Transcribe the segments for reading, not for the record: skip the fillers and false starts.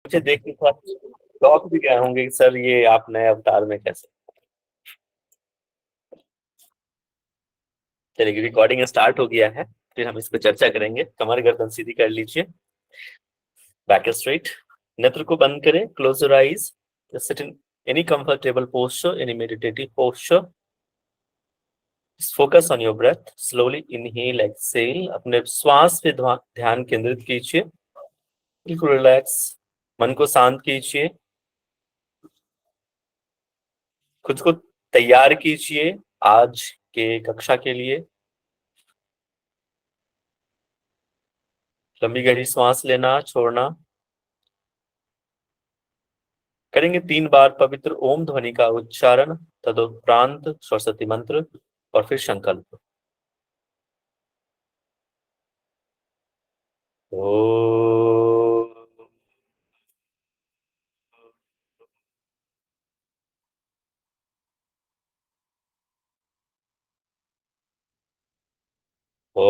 मुझे देख के थोड़ा शॉक भी गए होंगे कि सर ये आप नए अवतार में कैसे। चलिए रिकॉर्डिंग स्टार्ट हो गया है, फिर हम इस पर चर्चा करेंगे। कमर गर्दन सीधी कर लीजिए, बैक स्ट्रेट, नेत्र को बंद करें, close your eyes, sit in any comfortable posture, any meditative posture. Focus on your breath, slowly inhale exhale, अपने श्वास पे ध्यान केंद्रित कीजिए, बिल्कुल रिलैक्स, मन को शांत कीजिए, खुद को तैयार कीजिए आज के कक्षा के लिए। लंबी गहरी सांस लेना, छोड़ना। करेंगे 3 बार पवित्र ओम ध्वनि का उच्चारण, तदुपरांत सरस्वती मंत्र और फिर संकल्प। ओ ओ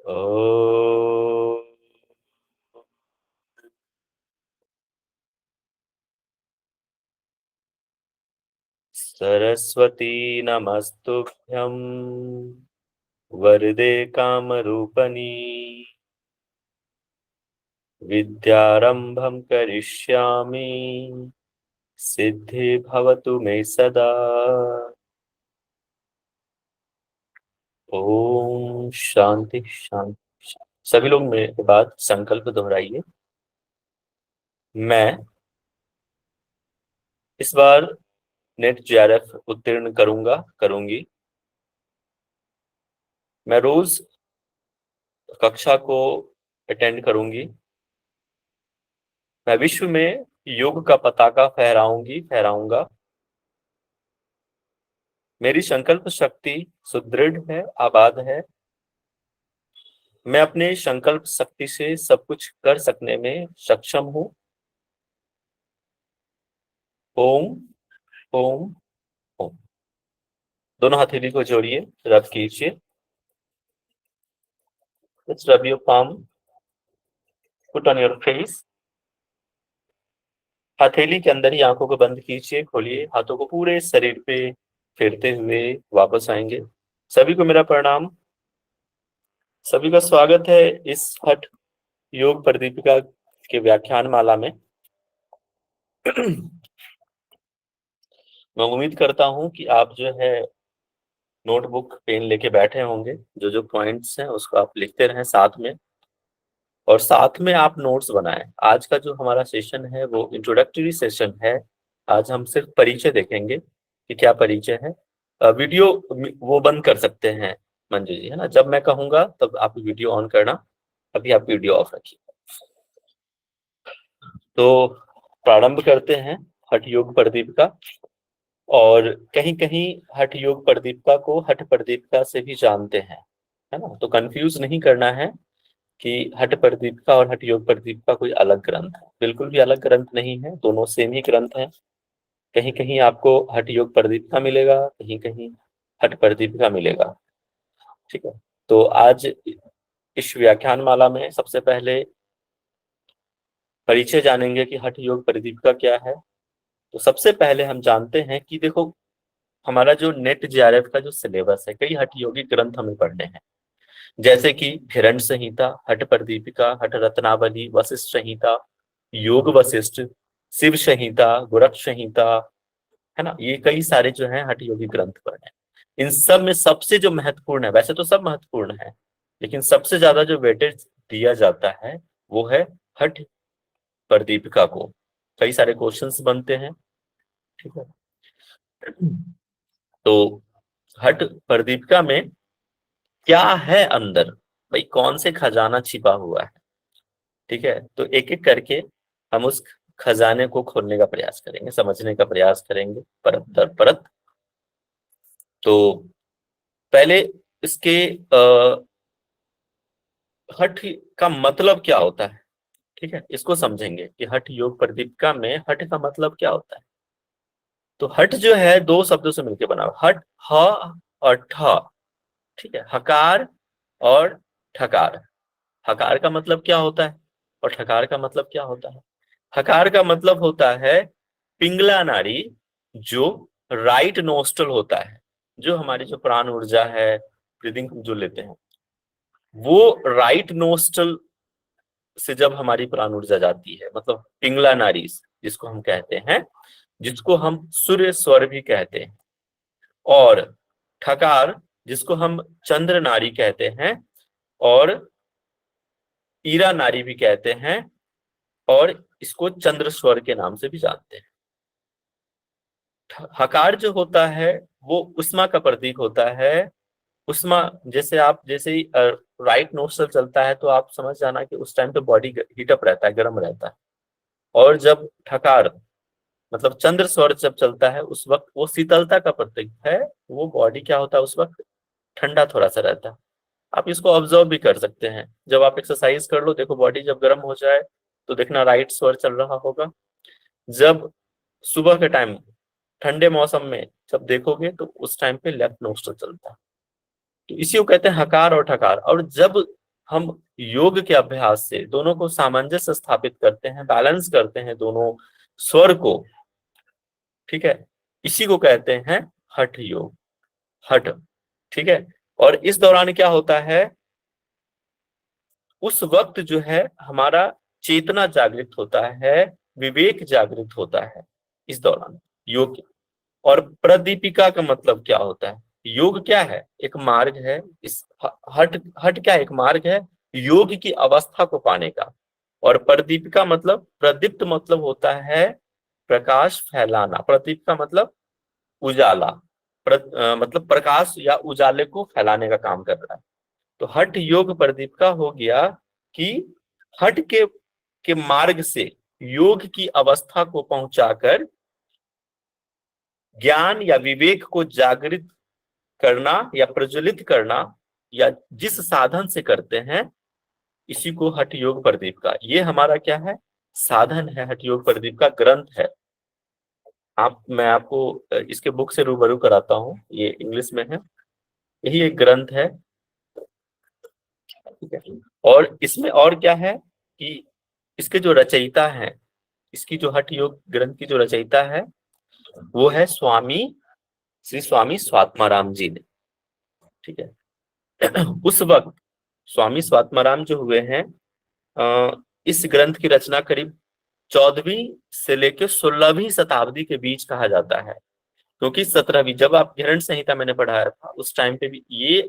ओ सरस्वती नमस्तुभ्यं वरदे कामरूपणी, विद्यारंभं करिष्यामि, सिद्धि भवतु मे सदा। ओम शांति शांति। सभी लोग मेरे बाद संकल्प दोहराइए। मैं इस बार नेट जेआरएफ उत्तीर्ण करूंगी। मैं रोज कक्षा को अटेंड करूंगी। मैं विश्व में योग का पताका फहराऊंगा। मेरी संकल्प शक्ति सुदृढ़ है, आबाद है। मैं अपने संकल्प शक्ति से सब कुछ कर सकने में सक्षम हूँ। ओम ओम ओम। दोनों हथेली को जोड़िए, रब कीजिए। Let's rub your palm, put on your face। हथेली के अंदर ही आंखों को बंद कीजिए, खोलिए, हाथों को पूरे शरीर पे फेरते हुए वापस आएंगे। सभी को मेरा प्रणाम, सभी का स्वागत है इस हठ योग प्रदीपिका के व्याख्यान माला में। मैं उम्मीद करता हूं कि आप जो है नोटबुक पेन लेके बैठे होंगे, जो जो पॉइंट्स हैं उसको आप लिखते रहें साथ में, और साथ में आप नोट्स बनाएं। आज का जो हमारा सेशन है वो इंट्रोडक्टरी सेशन है। आज हम सिर्फ परिचय देखेंगे कि क्या परिचय है। वीडियो वो बंद कर सकते हैं मंजू जी, है ना? जब मैं कहूंगा तब आप वीडियो ऑन करना, अभी आप वीडियो ऑफ रखिए। तो प्रारंभ करते हैं हठ योग प्रदीपिका। और कहीं कहीं हठ योग प्रदीपिका को हठ प्रदीपिका से भी जानते हैं, है ना? तो कंफ्यूज नहीं करना है कि हठ प्रदीपिका और हठ योग प्रदीपिका कोई अलग ग्रंथ है। बिल्कुल भी अलग ग्रंथ नहीं है, दोनों सेम ही ग्रंथ है। कहीं कहीं आपको हठ योग प्रदीपिका मिलेगा, कहीं कहीं हठ प्रदीपिका मिलेगा। ठीक है। तो आज इस व्याख्यान माला में सबसे पहले परिचय जानेंगे कि हठ योग प्रदीपिका क्या है। तो सबसे पहले हम जानते हैं कि देखो, हमारा जो नेट जेआरएफ का जो सिलेबस है, कई हठ योगी ग्रंथ हमें पढ़ने हैं, जैसे कि हिरण संहिता, हठ प्रदीपिका, हठ रत्नावली, वशिष्ठ संहिता, योग वशिष्ठ, शिव संहिता, गोरख संहिता, है ना? ये कई सारे जो हैं हठ योगी ग्रंथ पढ़ने हैं। इन सब में सबसे जो महत्वपूर्ण है, वैसे तो सब महत्वपूर्ण है, लेकिन सबसे ज्यादा जो वेटेज दिया जाता है वो है हठ प्रदीपिका को। कई सारे क्वेश्चंस बनते हैं। ठीक है। तो हठ प्रदीपिका में क्या है अंदर, भाई कौन से खजाना छिपा हुआ है? ठीक है। तो एक एक करके हम उस खजाने को खोलने का प्रयास करेंगे, समझने का प्रयास करेंगे परत दर परत। तो पहले इसके हठ का मतलब क्या होता है, ठीक है, इसको समझेंगे कि हठ योग प्रदीपिका में हठ का मतलब क्या होता है। तो हठ जो है दो शब्दों से मिलकर बना हुआ, हट, ह और ठ। ठीक है, हकार और ठकार। हकार का मतलब क्या होता है और ठकार का मतलब क्या होता है? हकार का मतलब होता है पिंगला नाड़ी, जो राइट नोस्ट्रल होता है, जो हमारी जो प्राण ऊर्जा है, ब्रीदिंग जो लेते हैं, वो राइट नोस्ट्रल से जब हमारी प्राण ऊर्जा जाती है, मतलब पिंगला नाड़ी जिसको हम कहते हैं, जिसको हम सूर्य स्वर भी कहते हैं, और ठकार जिसको हम चंद्र नाड़ी कहते हैं और ईरा नाड़ी भी कहते हैं, और इसको चंद्र स्वर के नाम से भी जानते हैं। हकार जो होता है वो उष्मा का प्रतीक होता है। उष्मा, जैसे आप जैसे ही राइट नोस्ट्रल चलता है तो आप समझ जाना कि उस टाइम पे बॉडी हीटअप रहता है, गर्म रहता है। और जब ठकार मतलब चंद्र स्वर जब चलता है उस वक्त वो शीतलता का प्रतीक है। वो बॉडी क्या होता है उस वक्त, ठंडा थोड़ा सा रहता है। आप इसको ऑब्जर्व भी कर सकते हैं, जब आप एक्सरसाइज कर लो, देखो बॉडी जब गर्म हो जाए तो देखना राइट स्वर चल रहा होगा। जब सुबह के टाइम ठंडे मौसम में जब देखोगे तो उस टाइम पे लेफ्ट नोस्ट्रल चलता है। तो इसी को कहते हैं हकार और ठकार। और जब हम योग के अभ्यास से दोनों को सामंजस्य स्थापित करते हैं, बैलेंस करते हैं दोनों स्वर को, ठीक है, इसी को कहते हैं हठ योग, हठ। ठीक है, और इस दौरान क्या होता है, उस वक्त जो है हमारा चेतना जागृत होता है, विवेक जागृत होता है इस दौरान योग। और प्रदीपिका का मतलब क्या होता है? योग क्या है? एक मार्ग है। इस हट हट क्या एक मार्ग है योग की अवस्था को पाने का। और प्रदीपिका मतलब, प्रदीप्त मतलब होता है प्रकाश फैलाना। प्रदीप का मतलब उजाला, मतलब प्रकाश या उजाले को फैलाने का काम कर रहा है। तो हठ योग प्रदीप का हो गया कि हठ के मार्ग से योग की अवस्था को पहुंचाकर ज्ञान या विवेक को जागृत करना या प्रज्वलित करना, या जिस साधन से करते हैं, इसी को हठ योग प्रदीप का, ये हमारा क्या है, साधन है। हठ योग प्रदीप का ग्रंथ है। मैं आपको इसके बुक से रूबरू कराता हूँ, ये इंग्लिश में है, यही एक ग्रंथ है। ठीक है, और इसमें और क्या है कि इसके जो रचयिता है, इसकी जो हठ योग ग्रंथ की जो रचयिता है वो है श्री स्वामी स्वात्माराम जी ने। ठीक है, उस वक्त स्वामी स्वात्माराम जो हुए हैं, इस ग्रंथ की रचना करीब 14वीं से लेकर 16वीं शताब्दी के बीच कहा जाता है। क्योंकि 17वीं, जब आप ग्रंथ संहिता मैंने पढ़ाया था उस टाइम पे भी ये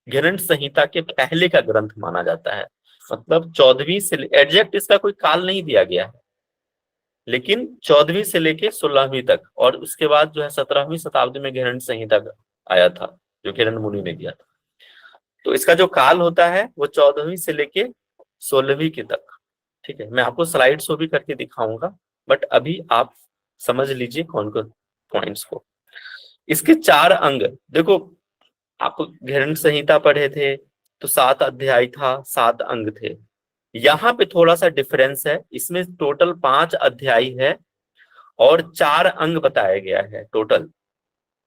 ग्रंथ संहिता के पहले का ग्रंथ माना जाता है। मतलब 14वीं से, एग्जैक्ट इसका कोई काल नहीं दिया गया है, लेकिन 14वीं से लेके 16वीं तक, और उसके बाद जो है 17वीं शताब्दी में ग्रंथ संहिता आया था, जो किरण मुनि ने दिया था। तो इसका जो काल होता है वो 14वीं से लेके 16वीं के तक। ठीक है, मैं आपको स्लाइड शो भी करके दिखाऊंगा, बट अभी आप समझ लीजिए कौन कौन पॉइंट्स को। इसके 4 अंग देखो, आप ग्रंथ संहिता पढ़े थे तो 7 अध्याय था, 7 अंग थे। यहाँ पे थोड़ा सा डिफरेंस है, इसमें टोटल 5 अध्याय है और 4 अंग बताया गया है टोटल।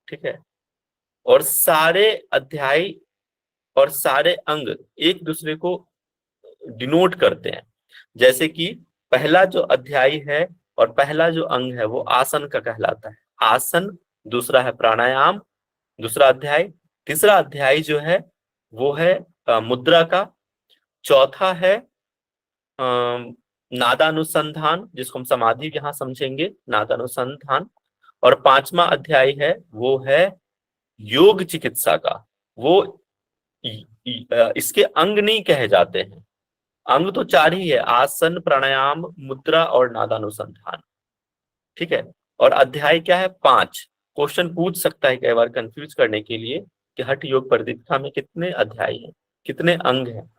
ठीक है, और सारे अध्याय और सारे अंग एक दूसरे को डिनोट करते हैं। जैसे कि पहला जो अध्याय है और पहला जो अंग है वो आसन का कहलाता है, आसन। दूसरा है प्राणायाम, दूसरा अध्याय। तीसरा अध्याय जो है वो है मुद्रा का। चौथा है नादानुसंधान, जिसको हम समाधि यहां समझेंगे, नादानुसंधान। और 5वां अध्याय है वो है योग चिकित्सा का। वो इसके अंग नहीं कहे जाते हैं, अंग तो 4 ही है, आसन, प्राणायाम, मुद्रा और नादानुसंधान। ठीक है, और अध्याय क्या है, 5। क्वेश्चन पूछ सकता है कई बार कंफ्यूज करने के लिए कि हठ योग प्रदीक्षा में कितने अध्याय हैं, कितने अंग हैं।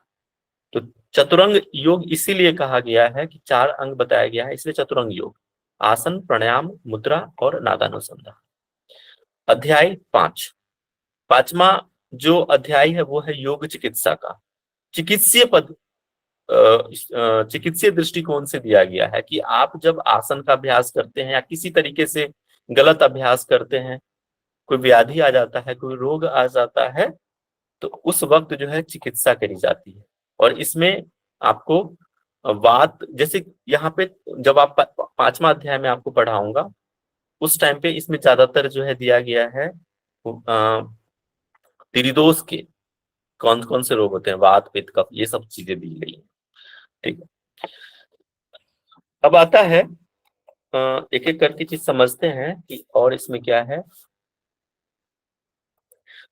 तो चतुरंग योग इसीलिए कहा गया है कि 4 अंग बताया गया है, इसलिए चतुरंग योग, आसन, प्राणायाम, मुद्रा और नादानुसंधान। अध्याय 5। 5वां जो अध्याय है वो है योग चिकित्सा का। चिकित्सीय पद चिकित्सीय दृष्टिकोण से दिया गया है कि आप जब आसन का अभ्यास करते हैं या किसी तरीके से गलत अभ्यास करते हैं, कोई व्याधि आ जाता है, कोई रोग आ जाता है, तो उस वक्त जो है चिकित्सा करी जाती है। और इसमें आपको बात जैसे यहाँ पे जब आप पांचवा अध्याय में आपको पढ़ाऊंगा उस टाइम पे इसमें ज्यादातर जो है दिया गया है त्रिदोष के कौन कौन से रोग होते हैं, वात पित्त कफ, ये सब चीजें दी गई है। ठीक है, अब आता है एक एक करके चीज समझते हैं कि और इसमें क्या है।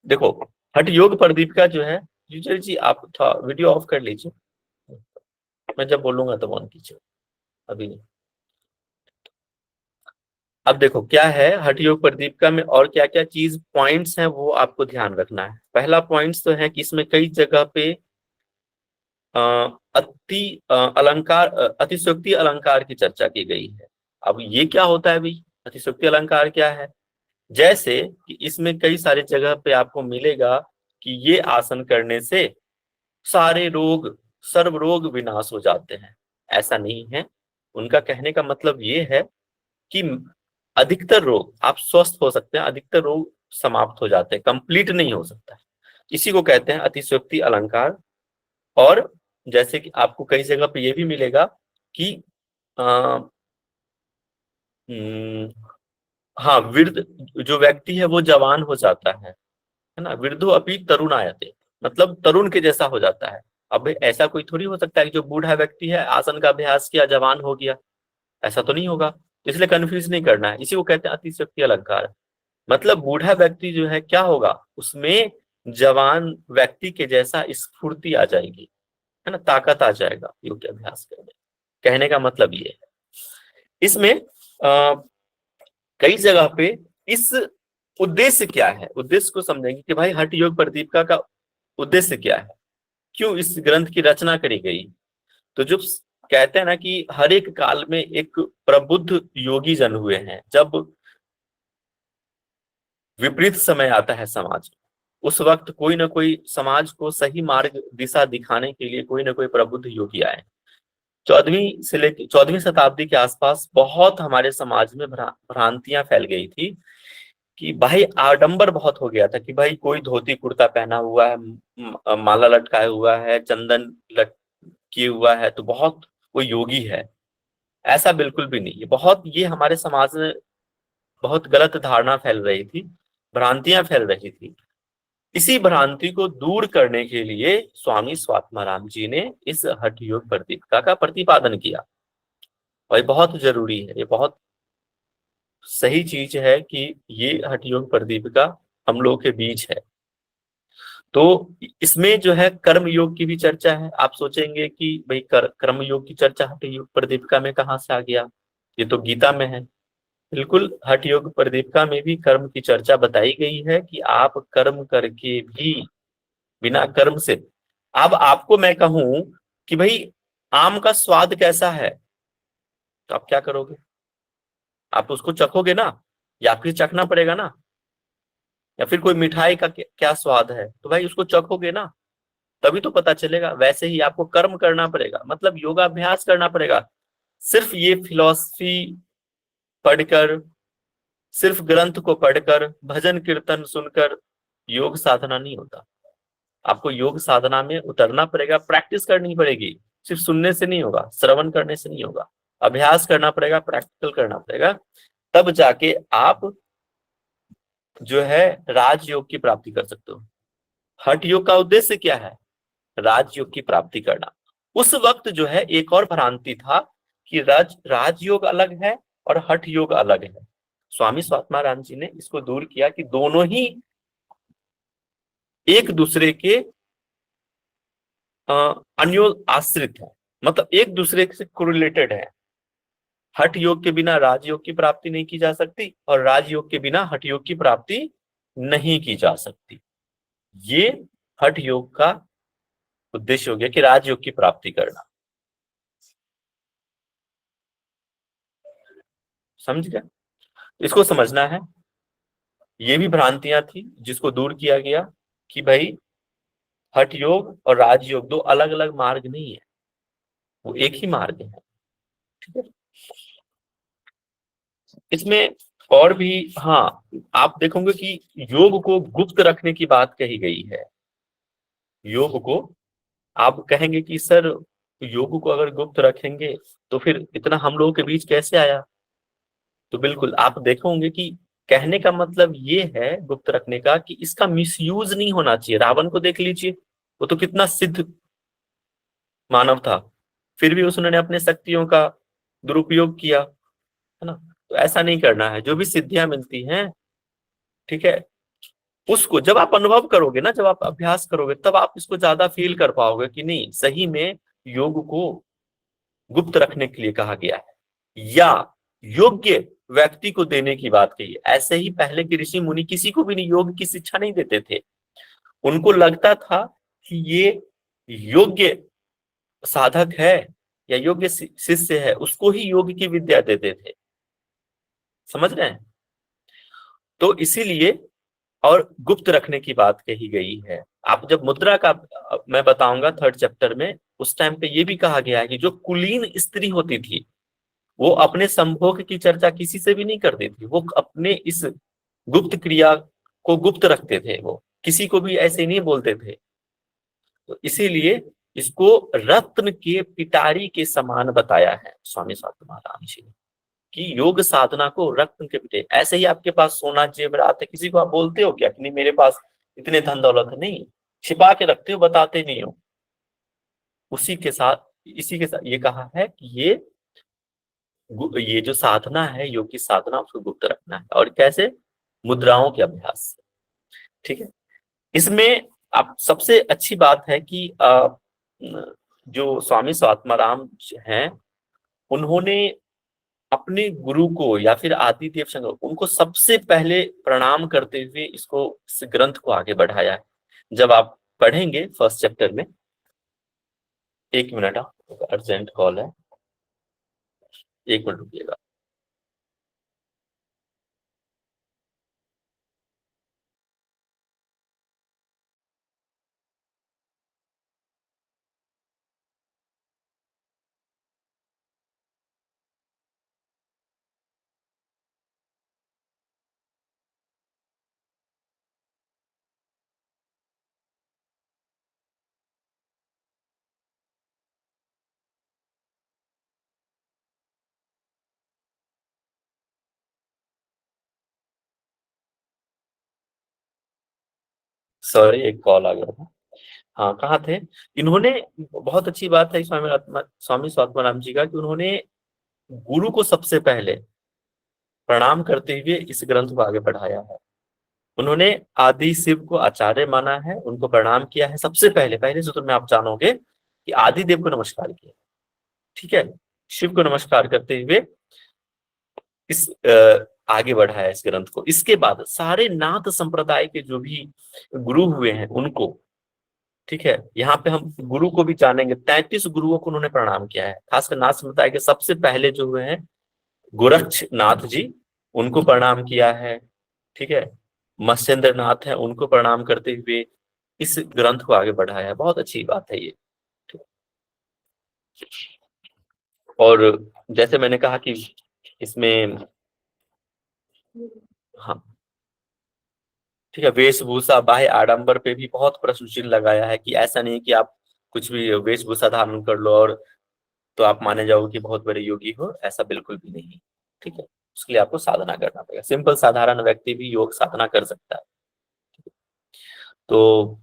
देखो, हठ योग प्रदीप का जो है, यूजल जी आप था वीडियो ऑफ कर लीजिए, मैं जब बोलूंगा तब ऑन कीजिए, अभी नहीं। अब देखो क्या है हठ योग प्रदीपिका में और क्या क्या चीज पॉइंट्स हैं वो आपको ध्यान रखना है। पहला पॉइंट्स तो है कि इसमें कई जगह पे अति अलंकार अतिशयोक्ति अलंकार की चर्चा की गई है। अब ये क्या होता है भाई, अतिशयोक्ति अलंकार क्या है? जैसे कि इसमें कई सारी जगह पे आपको मिलेगा कि ये आसन करने से सारे रोग, सर्व रोग विनाश हो जाते हैं। ऐसा नहीं है, उनका कहने का मतलब ये है कि अधिकतर रोग आप स्वस्थ हो सकते हैं, अधिकतर रोग समाप्त हो जाते हैं, कंप्लीट नहीं हो सकता है। इसी को कहते हैं अतिशयोक्ति अलंकार। और जैसे कि आपको कई जगह पे ये भी मिलेगा कि आ, हाँ, वृद्ध जो व्यक्ति है वो जवान हो जाता है ना, वृद्धो अपि तरुणायते, मतलब तरुण के जैसा हो जाता है। अब ऐसा कोई थोड़ी हो सकता है कि जो बूढ़ा व्यक्ति है आसन का अभ्यास किया जवान हो गया, ऐसा तो नहीं होगा। इसलिए कंफ्यूज नहीं करना है, इसी को कहते हैं अतिशयोक्ति अलंकार। मतलब बूढ़ा व्यक्ति जो है क्या होगा, उसमें जवान व्यक्ति के जैसा स्फूर्ति आ जाएगी, है ना, ताकत आ जाएगा योग के अभ्यास करने। कहने का मतलब ये है। इसमें कई जगह पे इस उद्देश्य क्या है, उद्देश्य को समझेंगे कि भाई हठ योग प्रदीपिका का उद्देश्य क्या है, क्यों इस ग्रंथ की रचना करी गई। तो जो कहते हैं ना कि हर एक काल में एक प्रबुद्ध योगी जन हुए हैं, जब विपरीत समय आता है समाज में, उस वक्त कोई ना कोई समाज को सही मार्ग दिशा दिखाने के लिए कोई ना कोई प्रबुद्ध योगी आए। 14वीं शताब्दी के आसपास बहुत हमारे समाज में भ्रांतियां फैल गई थी कि भाई आडंबर बहुत हो गया था कि भाई कोई धोती कुर्ता पहना हुआ है, माला लटकाया हुआ है, चंदन लट किए हुआ है तो बहुत कोई योगी है। ऐसा बिल्कुल भी नहीं, ये हमारे समाज में बहुत गलत धारणा फैल रही थी, भ्रांतियां फैल रही थी। इसी भ्रांति को दूर करने के लिए स्वामी स्वात्माराम जी ने इस हठ योग प्रदीपिका का प्रतिपादन किया। और ये बहुत जरूरी है, ये बहुत सही चीज है कि ये हठ योग प्रदीपिका हम लोग के बीच है। तो इसमें जो है कर्म योग की भी चर्चा है। आप सोचेंगे कि भाई कर्म योग की चर्चा हठ योग प्रदीपिका में कहाँ से आ गया, ये तो गीता में है। बिल्कुल, हठ योग प्रदीपिका में भी कर्म की चर्चा बताई गई है कि आप कर्म करके भी, बिना कर्म से, अब आपको मैं कहूं कि भाई आम का स्वाद कैसा है, तो आप क्या करोगे, आप उसको चखोगे ना, या फिर चखना पड़ेगा ना। या फिर कोई मिठाई का क्या स्वाद है, तो भाई उसको चखोगे ना, तभी तो पता चलेगा। वैसे ही आपको कर्म करना पड़ेगा, मतलब योगाभ्यास करना पड़ेगा। सिर्फ ये फिलॉसफी पढ़कर, सिर्फ ग्रंथ को पढ़कर, भजन कीर्तन सुनकर योग साधना नहीं होता। आपको योग साधना में उतरना पड़ेगा, प्रैक्टिस करनी पड़ेगी। सिर्फ सुनने से नहीं होगा, श्रवण करने से नहीं होगा, अभ्यास करना पड़ेगा, प्रैक्टिकल करना पड़ेगा, तब जाके आप जो है राजयोग की प्राप्ति कर सकते हो। हठ योग का उद्देश्य क्या है, राजयोग की प्राप्ति करना। उस वक्त जो है एक और भ्रांति था कि राजयोग अलग है और हठ योग अलग है। स्वामी स्वात्माराम जी ने इसको दूर किया कि दोनों ही एक दूसरे के अन्यो आश्रित है, मतलब एक दूसरे से कोरिलेटेड है। हठ योग के बिना राजयोग की प्राप्ति नहीं की जा सकती और राजयोग के बिना हठ योग की प्राप्ति नहीं की जा सकती। ये हठ योग का उद्देश्य हो गया कि राजयोग की प्राप्ति करना। समझ गया, इसको समझना है। ये भी भ्रांतियां थी जिसको दूर किया गया कि भाई हठ योग और राजयोग दो अलग अलग मार्ग नहीं है, वो एक ही मार्ग है। ठीक है, इसमें और भी, हाँ, आप देखोगे कि योग को गुप्त रखने की बात कही गई है। योग को आप कहेंगे कि सर योग को अगर गुप्त रखेंगे तो फिर इतना हम लोगों के बीच कैसे आया? तो बिल्कुल आप देखोगे कि कहने का मतलब ये है गुप्त रखने का कि इसका मिसयूज नहीं होना चाहिए। रावण को देख लीजिए, वो तो कितना सिद्ध मानव था, फिर भी उसने अपने शक्तियों का दुरुपयोग किया, है ना? तो ऐसा नहीं करना है। जो भी सिद्धियां मिलती हैं, ठीक है, उसको जब आप अनुभव करोगे ना, जब आप अभ्यास करोगे, तब आप इसको ज्यादा फील कर पाओगे कि नहीं, सही में योग को गुप्त रखने के लिए कहा गया है या योग्य व्यक्ति को देने की बात कही है। ऐसे ही पहले के ऋषि मुनि किसी को भी नहीं योग की शिक्षा नहीं देते थे। उनको लगता था कि ये योग्य साधक है या योग्य शिष्य है, उसको ही योग की विद्या देते थे। समझ रहे हैं? तो इसीलिए और गुप्त रखने की बात कही गई है। आप जब मुद्रा का मैं बताऊंगा थर्ड चैप्टर में, उस टाइम पे ये भी कहा गया है कि जो कुलीन स्त्री होती थी वो अपने संभोग की चर्चा किसी से भी नहीं करती थी। वो अपने इस गुप्त क्रिया को गुप्त रखते थे, वो किसी को भी ऐसे नहीं बोलते थे। तो इसीलिए इसको रत्न के पिटारी के समान बताया है स्वामी स्वात्माराम जी ने, कि योग साधना को रत्न के पिटे। ऐसे ही आपके पास सोना जेवरात है, किसी को आप बोलते हो क्या कि नहीं मेरे पास इतने धन दौलत है? नहीं, छिपा के रखते हो, बताते नहीं हो। उसी के साथ, इसी के साथ ये कहा है कि ये जो साधना है, योग की साधना, उसको गुप्त रखना है। और कैसे? मुद्राओं के अभ्यास से। ठीक है। इसमें आप सबसे अच्छी बात है कि जो स्वामी स्वात्माराम हैं, उन्होंने अपने गुरु को या फिर आदि देव शंकर, उनको सबसे पहले प्रणाम करते हुए इसको, इस ग्रंथ को आगे बढ़ाया है। जब आप पढ़ेंगे फर्स्ट चैप्टर में, एक मिनट, अर्जेंट कॉल है, एक मिनट रुकिएगा। सॉरी, एक कॉल आ गया था। हाँ, कहाँ थे? इन्होंने, बहुत अच्छी बात है स्वामी स्वात्माराम जी का, कि उन्होंने गुरु को सबसे पहले प्रणाम करते हुए इस ग्रंथ को आगे बढ़ाया है। उन्होंने आदि शिव को आचार्य माना है, उनको प्रणाम किया है सबसे पहले। पहले सूत्र में आप जानोगे कि आदि देव को नमस्कार किया, ठीक है, शिव को नमस्कार करते हुए इस आगे बढ़ाया इस ग्रंथ को। इसके बाद सारे नाथ संप्रदाय के जो भी गुरु हुए हैं उनको, ठीक है, यहाँ पे हम गुरु को भी जानेंगे। 33 गुरुओं को उन्होंने प्रणाम किया है। खासकर नाथ संप्रदाय के सबसे पहले जो हुए हैं गोरक्षनाथ जी, उनको प्रणाम किया है, ठीक है। मत्स्येंद्र नाथ है, उनको प्रणाम करते हुए इस ग्रंथ को आगे बढ़ाया है। बहुत अच्छी बात है ये। और जैसे मैंने कहा कि इसमें, हाँ, ठीक है, वेशभूषा बाह्य आडंबर पे भी बहुत प्रश्न चिन्ह लगाया है कि ऐसा नहीं कि आप कुछ भी वेशभूषा धारण कर लो और तो आप माने जाओगे कि बहुत बड़े योगी हो, ऐसा बिल्कुल भी नहीं। ठीक है, उसके लिए आपको साधना करना पड़ेगा। सिंपल साधारण व्यक्ति भी योग साधना कर सकता है। तो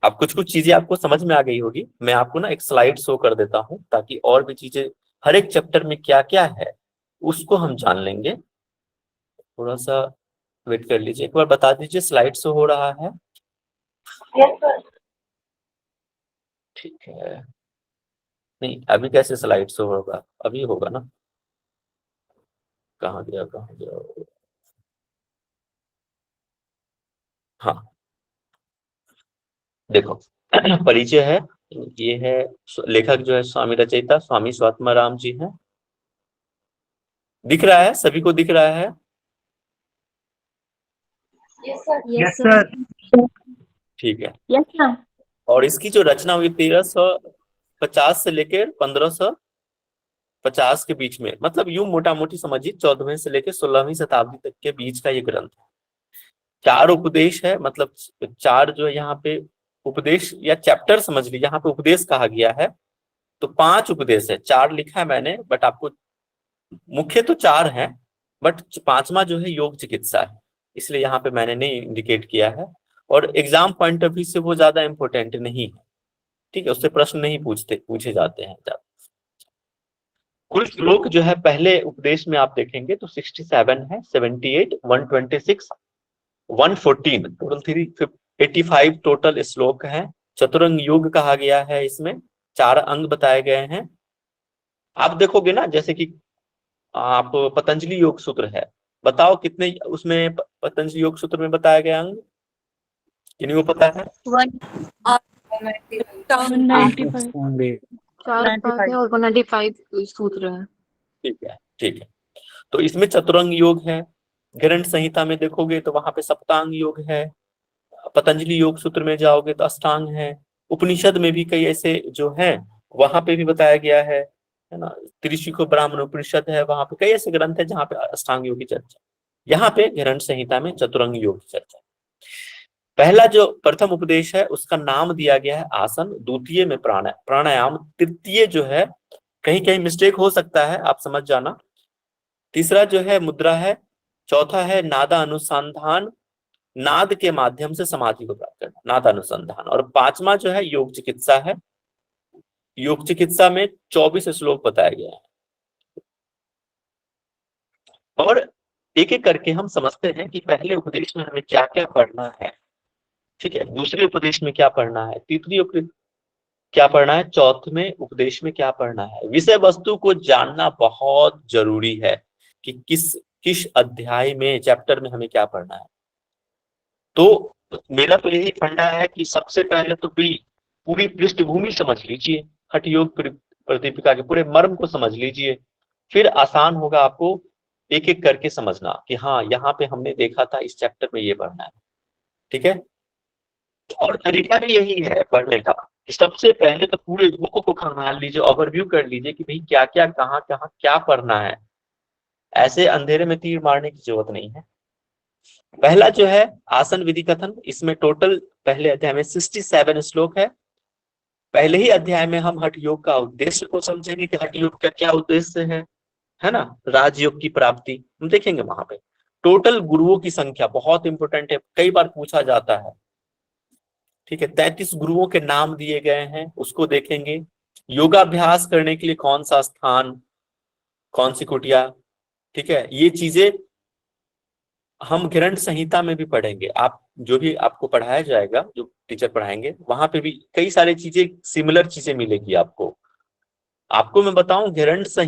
अब कुछ कुछ चीजें आपको समझ में आ गई होगी। मैं आपको ना एक स्लाइड शो कर देता हूँ ताकि और भी चीजें, हर एक चैप्टर में क्या क्या है उसको हम जान लेंगे। थोड़ा सा वेट कर लीजिए, एक बार बता दीजिए स्लाइड शो हो रहा है? Yes sir. ठीक है। नहीं, अभी कैसे स्लाइड शो होगा? अभी होगा ना? कहाँ गया, कहाँ गया? हाँ, देखो, परिचय है, ये है, लेखक जो है स्वामी रचयिता स्वामी स्वात्माराम जी हैं। दिख रहा है? सभी को दिख रहा है? Yes sir. Yes sir. ठीक है। Yes sir. और इसकी जो रचना हुई 1350 से लेकर 1500 50 के बीच में, मतलब यूं मोटा मोटी समझिए 14वीं से लेकर 16वीं शताब्दी तक के बीच का ये ग्रंथ है। 4 उपदेश है, मतलब 4 जो है यहाँ पे उपदेश या चैप्टर समझ लीजिए, यहाँ पे उपदेश कहा गया है। तो 5 उपदेश है, 4 लिखा है मैंने, बट आपको मुख्य तो 4 है, बट 5वां जो है योग चिकित्सा है, इसलिए यहाँ पे मैंने नहीं इंडिकेट किया है। और एग्जाम पॉइंट ऑफ व्यू से वो ज्यादा इंपॉर्टेंट नहीं है, ठीक है, उससे प्रश्न नहीं पूछे जाते हैं ज्यादा। कुल श्लोक जो है पहले उपदेश में आप देखेंगे तो 67 है, 78, 126, 114, टोटल 385 टोटल श्लोक है। चतुरंग योग कहा गया है, इसमें 4 अंग बताए गए हैं। आप देखोगे ना, जैसे कि आप पतंजलि योग सूत्र है, बताओ कितने उसमें पतंजलि योग सूत्र में बताया गया अंग, किन्हीं को पता है? 195 और 195 सूत्र है। ठीक है, ठीक है। तो इसमें चतुरंग योग है। गृहस्थ संहिता में देखोगे तो वहां पे सप्तांग योग है। पतंजलि योग सूत्र में जाओगे तो अष्टांग है। उपनिषद में भी कई ऐसे जो है वहां पे भी बताया गया है ना। त्रिशिको ब्राह्मण उपनिषद है, वहां पे कई ऐसे ग्रंथ है जहाँ पे अष्टांग योग की चर्चा। यहाँ पे गृहस्थ संहिता में चतुरंग योग की चर्चा। पहला जो प्रथम उपदेश है उसका नाम दिया गया है आसन, द्वितीय में प्राणायाम, तृतीय जो है कहीं कहीं मिस्टेक हो सकता है, आप समझ जाना। तीसरा जो है मुद्रा है। चौथा है नादा अनुसंधान, नाद के माध्यम से समाधि को प्राप्त करना, नाद अनुसंधान। और 5वां जो है योग चिकित्सा है। योग चिकित्सा में 24 श्लोक बताया गया है। और एक एक करके हम समझते हैं कि पहले उपदेश में हमें क्या क्या पढ़ना है, ठीक है, दूसरे उपदेश में क्या पढ़ना है, तीसरी क्या पढ़ना है, चौथे उपदेश में क्या पढ़ना है। विषय वस्तु को जानना बहुत जरूरी है कि किस किस अध्याय में, चैप्टर में हमें क्या पढ़ना है। तो मेरा तो यही फंडा है कि सबसे पहले तो पूरी पृष्ठभूमि समझ लीजिए, हठ योग प्रदीपिका के पूरे मर्म को समझ लीजिए, फिर आसान होगा आपको एक एक करके समझना कि हाँ यहाँ पे हमने देखा था इस चैप्टर में ये पढ़ना है, ठीक है। और तरीका भी यही है पढ़ने का कि सबसे पहले तो पूरे बुक को खंगाल लीजिए, ओवरव्यू कर लीजिए कि भाई क्या क्या कहाँ कहाँ क्या पढ़ना है। ऐसे अंधेरे में तीर मारने की जरूरत नहीं है। पहला जो है आसन विधि कथन, इसमें टोटल पहले अध्याय में 67 श्लोक है। पहले ही अध्याय में हम हठ योग का उद्देश्य को समझेंगे कि हठ योग का क्या उद्देश्य है ना, राजयोग की प्राप्ति हम देखेंगे वहां पे। टोटल गुरुओं की संख्या बहुत इंपॉर्टेंट है, कई बार पूछा जाता है, ठीक है। 33 गुरुओं के नाम दिए गए हैं, उसको देखेंगे। योगाभ्यास करने के लिए कौन सा स्थान, कौन सी कुटिया, ठीक है, ये चीजें हम गृहस्थ संहिता में भी पढ़ेंगे। आप जो भी आपको पढ़ाया जाएगा, जो टीचर पढ़ाएंगे, वहां पे भी कई सारी चीजें, सिमिलर चीजें मिलेगी आपको। आपको मैं बताऊं, गृहस्थ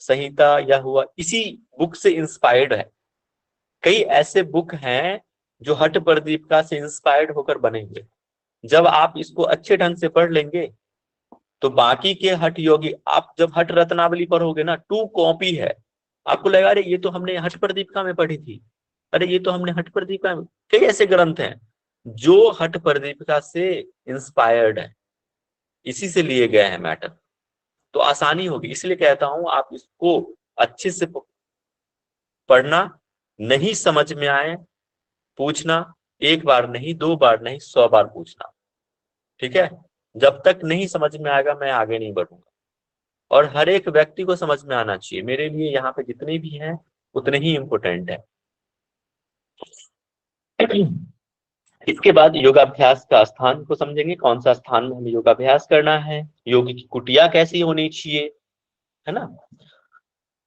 संहिता या हुआ इसी बुक से इंस्पायर्ड है। कई ऐसे बुक हैं जो हठ प्रदीपिका से इंस्पायर्ड होकर बनेंगे। जब आप इसको अच्छे ढंग से पढ़ लेंगे तो बाकी के हठ योगी, आप जब हठ रत्नावली पढ़ोगे ना, 2 कॉपी है, आपको लगेगा अरे ये तो हमने हठ प्रदीपिका में पढ़ी थी, अरे ये तो हमने हठ प्रदीपिका में। कई ऐसे ग्रंथ हैं जो हठ प्रदीपिका से इंस्पायर्ड है, इसी से लिए गए हैं मैटर, तो आसानी होगी। इसलिए कहता हूं आप इसको अच्छे से पढ़ना, नहीं समझ में आए पूछना, एक बार नहीं, 2 बार नहीं, 100 बार पूछना, ठीक है। जब तक नहीं समझ में आएगा मैं आगे नहीं बढ़ूंगा। और हर एक व्यक्ति को समझ में आना चाहिए, मेरे लिए यहाँ पे जितने भी हैं उतने ही इंपोर्टेंट है। इसके बाद योगाभ्यास का स्थान को समझेंगे, कौन सा स्थान में हमें योगाभ्यास करना है, योग की कुटिया कैसी होनी चाहिए, है ना।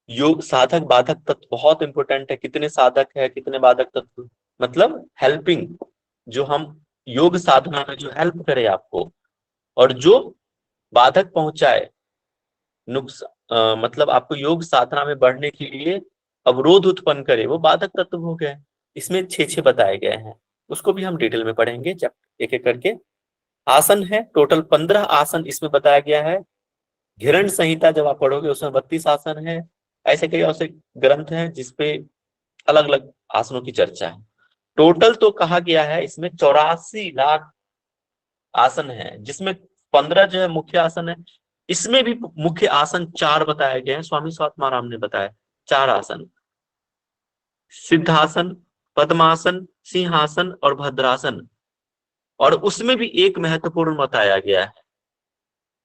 योग साधक बाधक तत्व बहुत इंपॉर्टेंट है, कितने साधक है कितने बाधक तत्व, मतलब हेल्पिंग, जो हम योग साधना में जो हेल्प करे आपको, और जो बाधक पहुंचाए, मतलब आपको योग साधना में बढ़ने के लिए अवरोध उत्पन्न करे, वो बाधक तत्व हो गए। इसमें 6 बताए गए हैं, उसको भी हम डिटेल में पढ़ेंगे जब एक एक करके। आसन है, टोटल 15 आसन इसमें बताया गया है। गृहस्थ संहिता जब आप पढ़ोगे उसमें 32 आसन है। ऐसे कई ऐसे ग्रंथ हैं जिसपे अलग अलग आसनों की चर्चा है। टोटल तो कहा गया है इसमें 84 लाख आसन है, जिसमें 15 जो है मुख्य आसन है, इसमें भी मुख्य आसन 4 बताए गए हैं, स्वामी स्वात्माराम ने बताया 4 आसन, सिद्धासन, पद्मासन, सिंहासन और भद्रासन। और उसमें भी एक महत्वपूर्ण बताया गया है,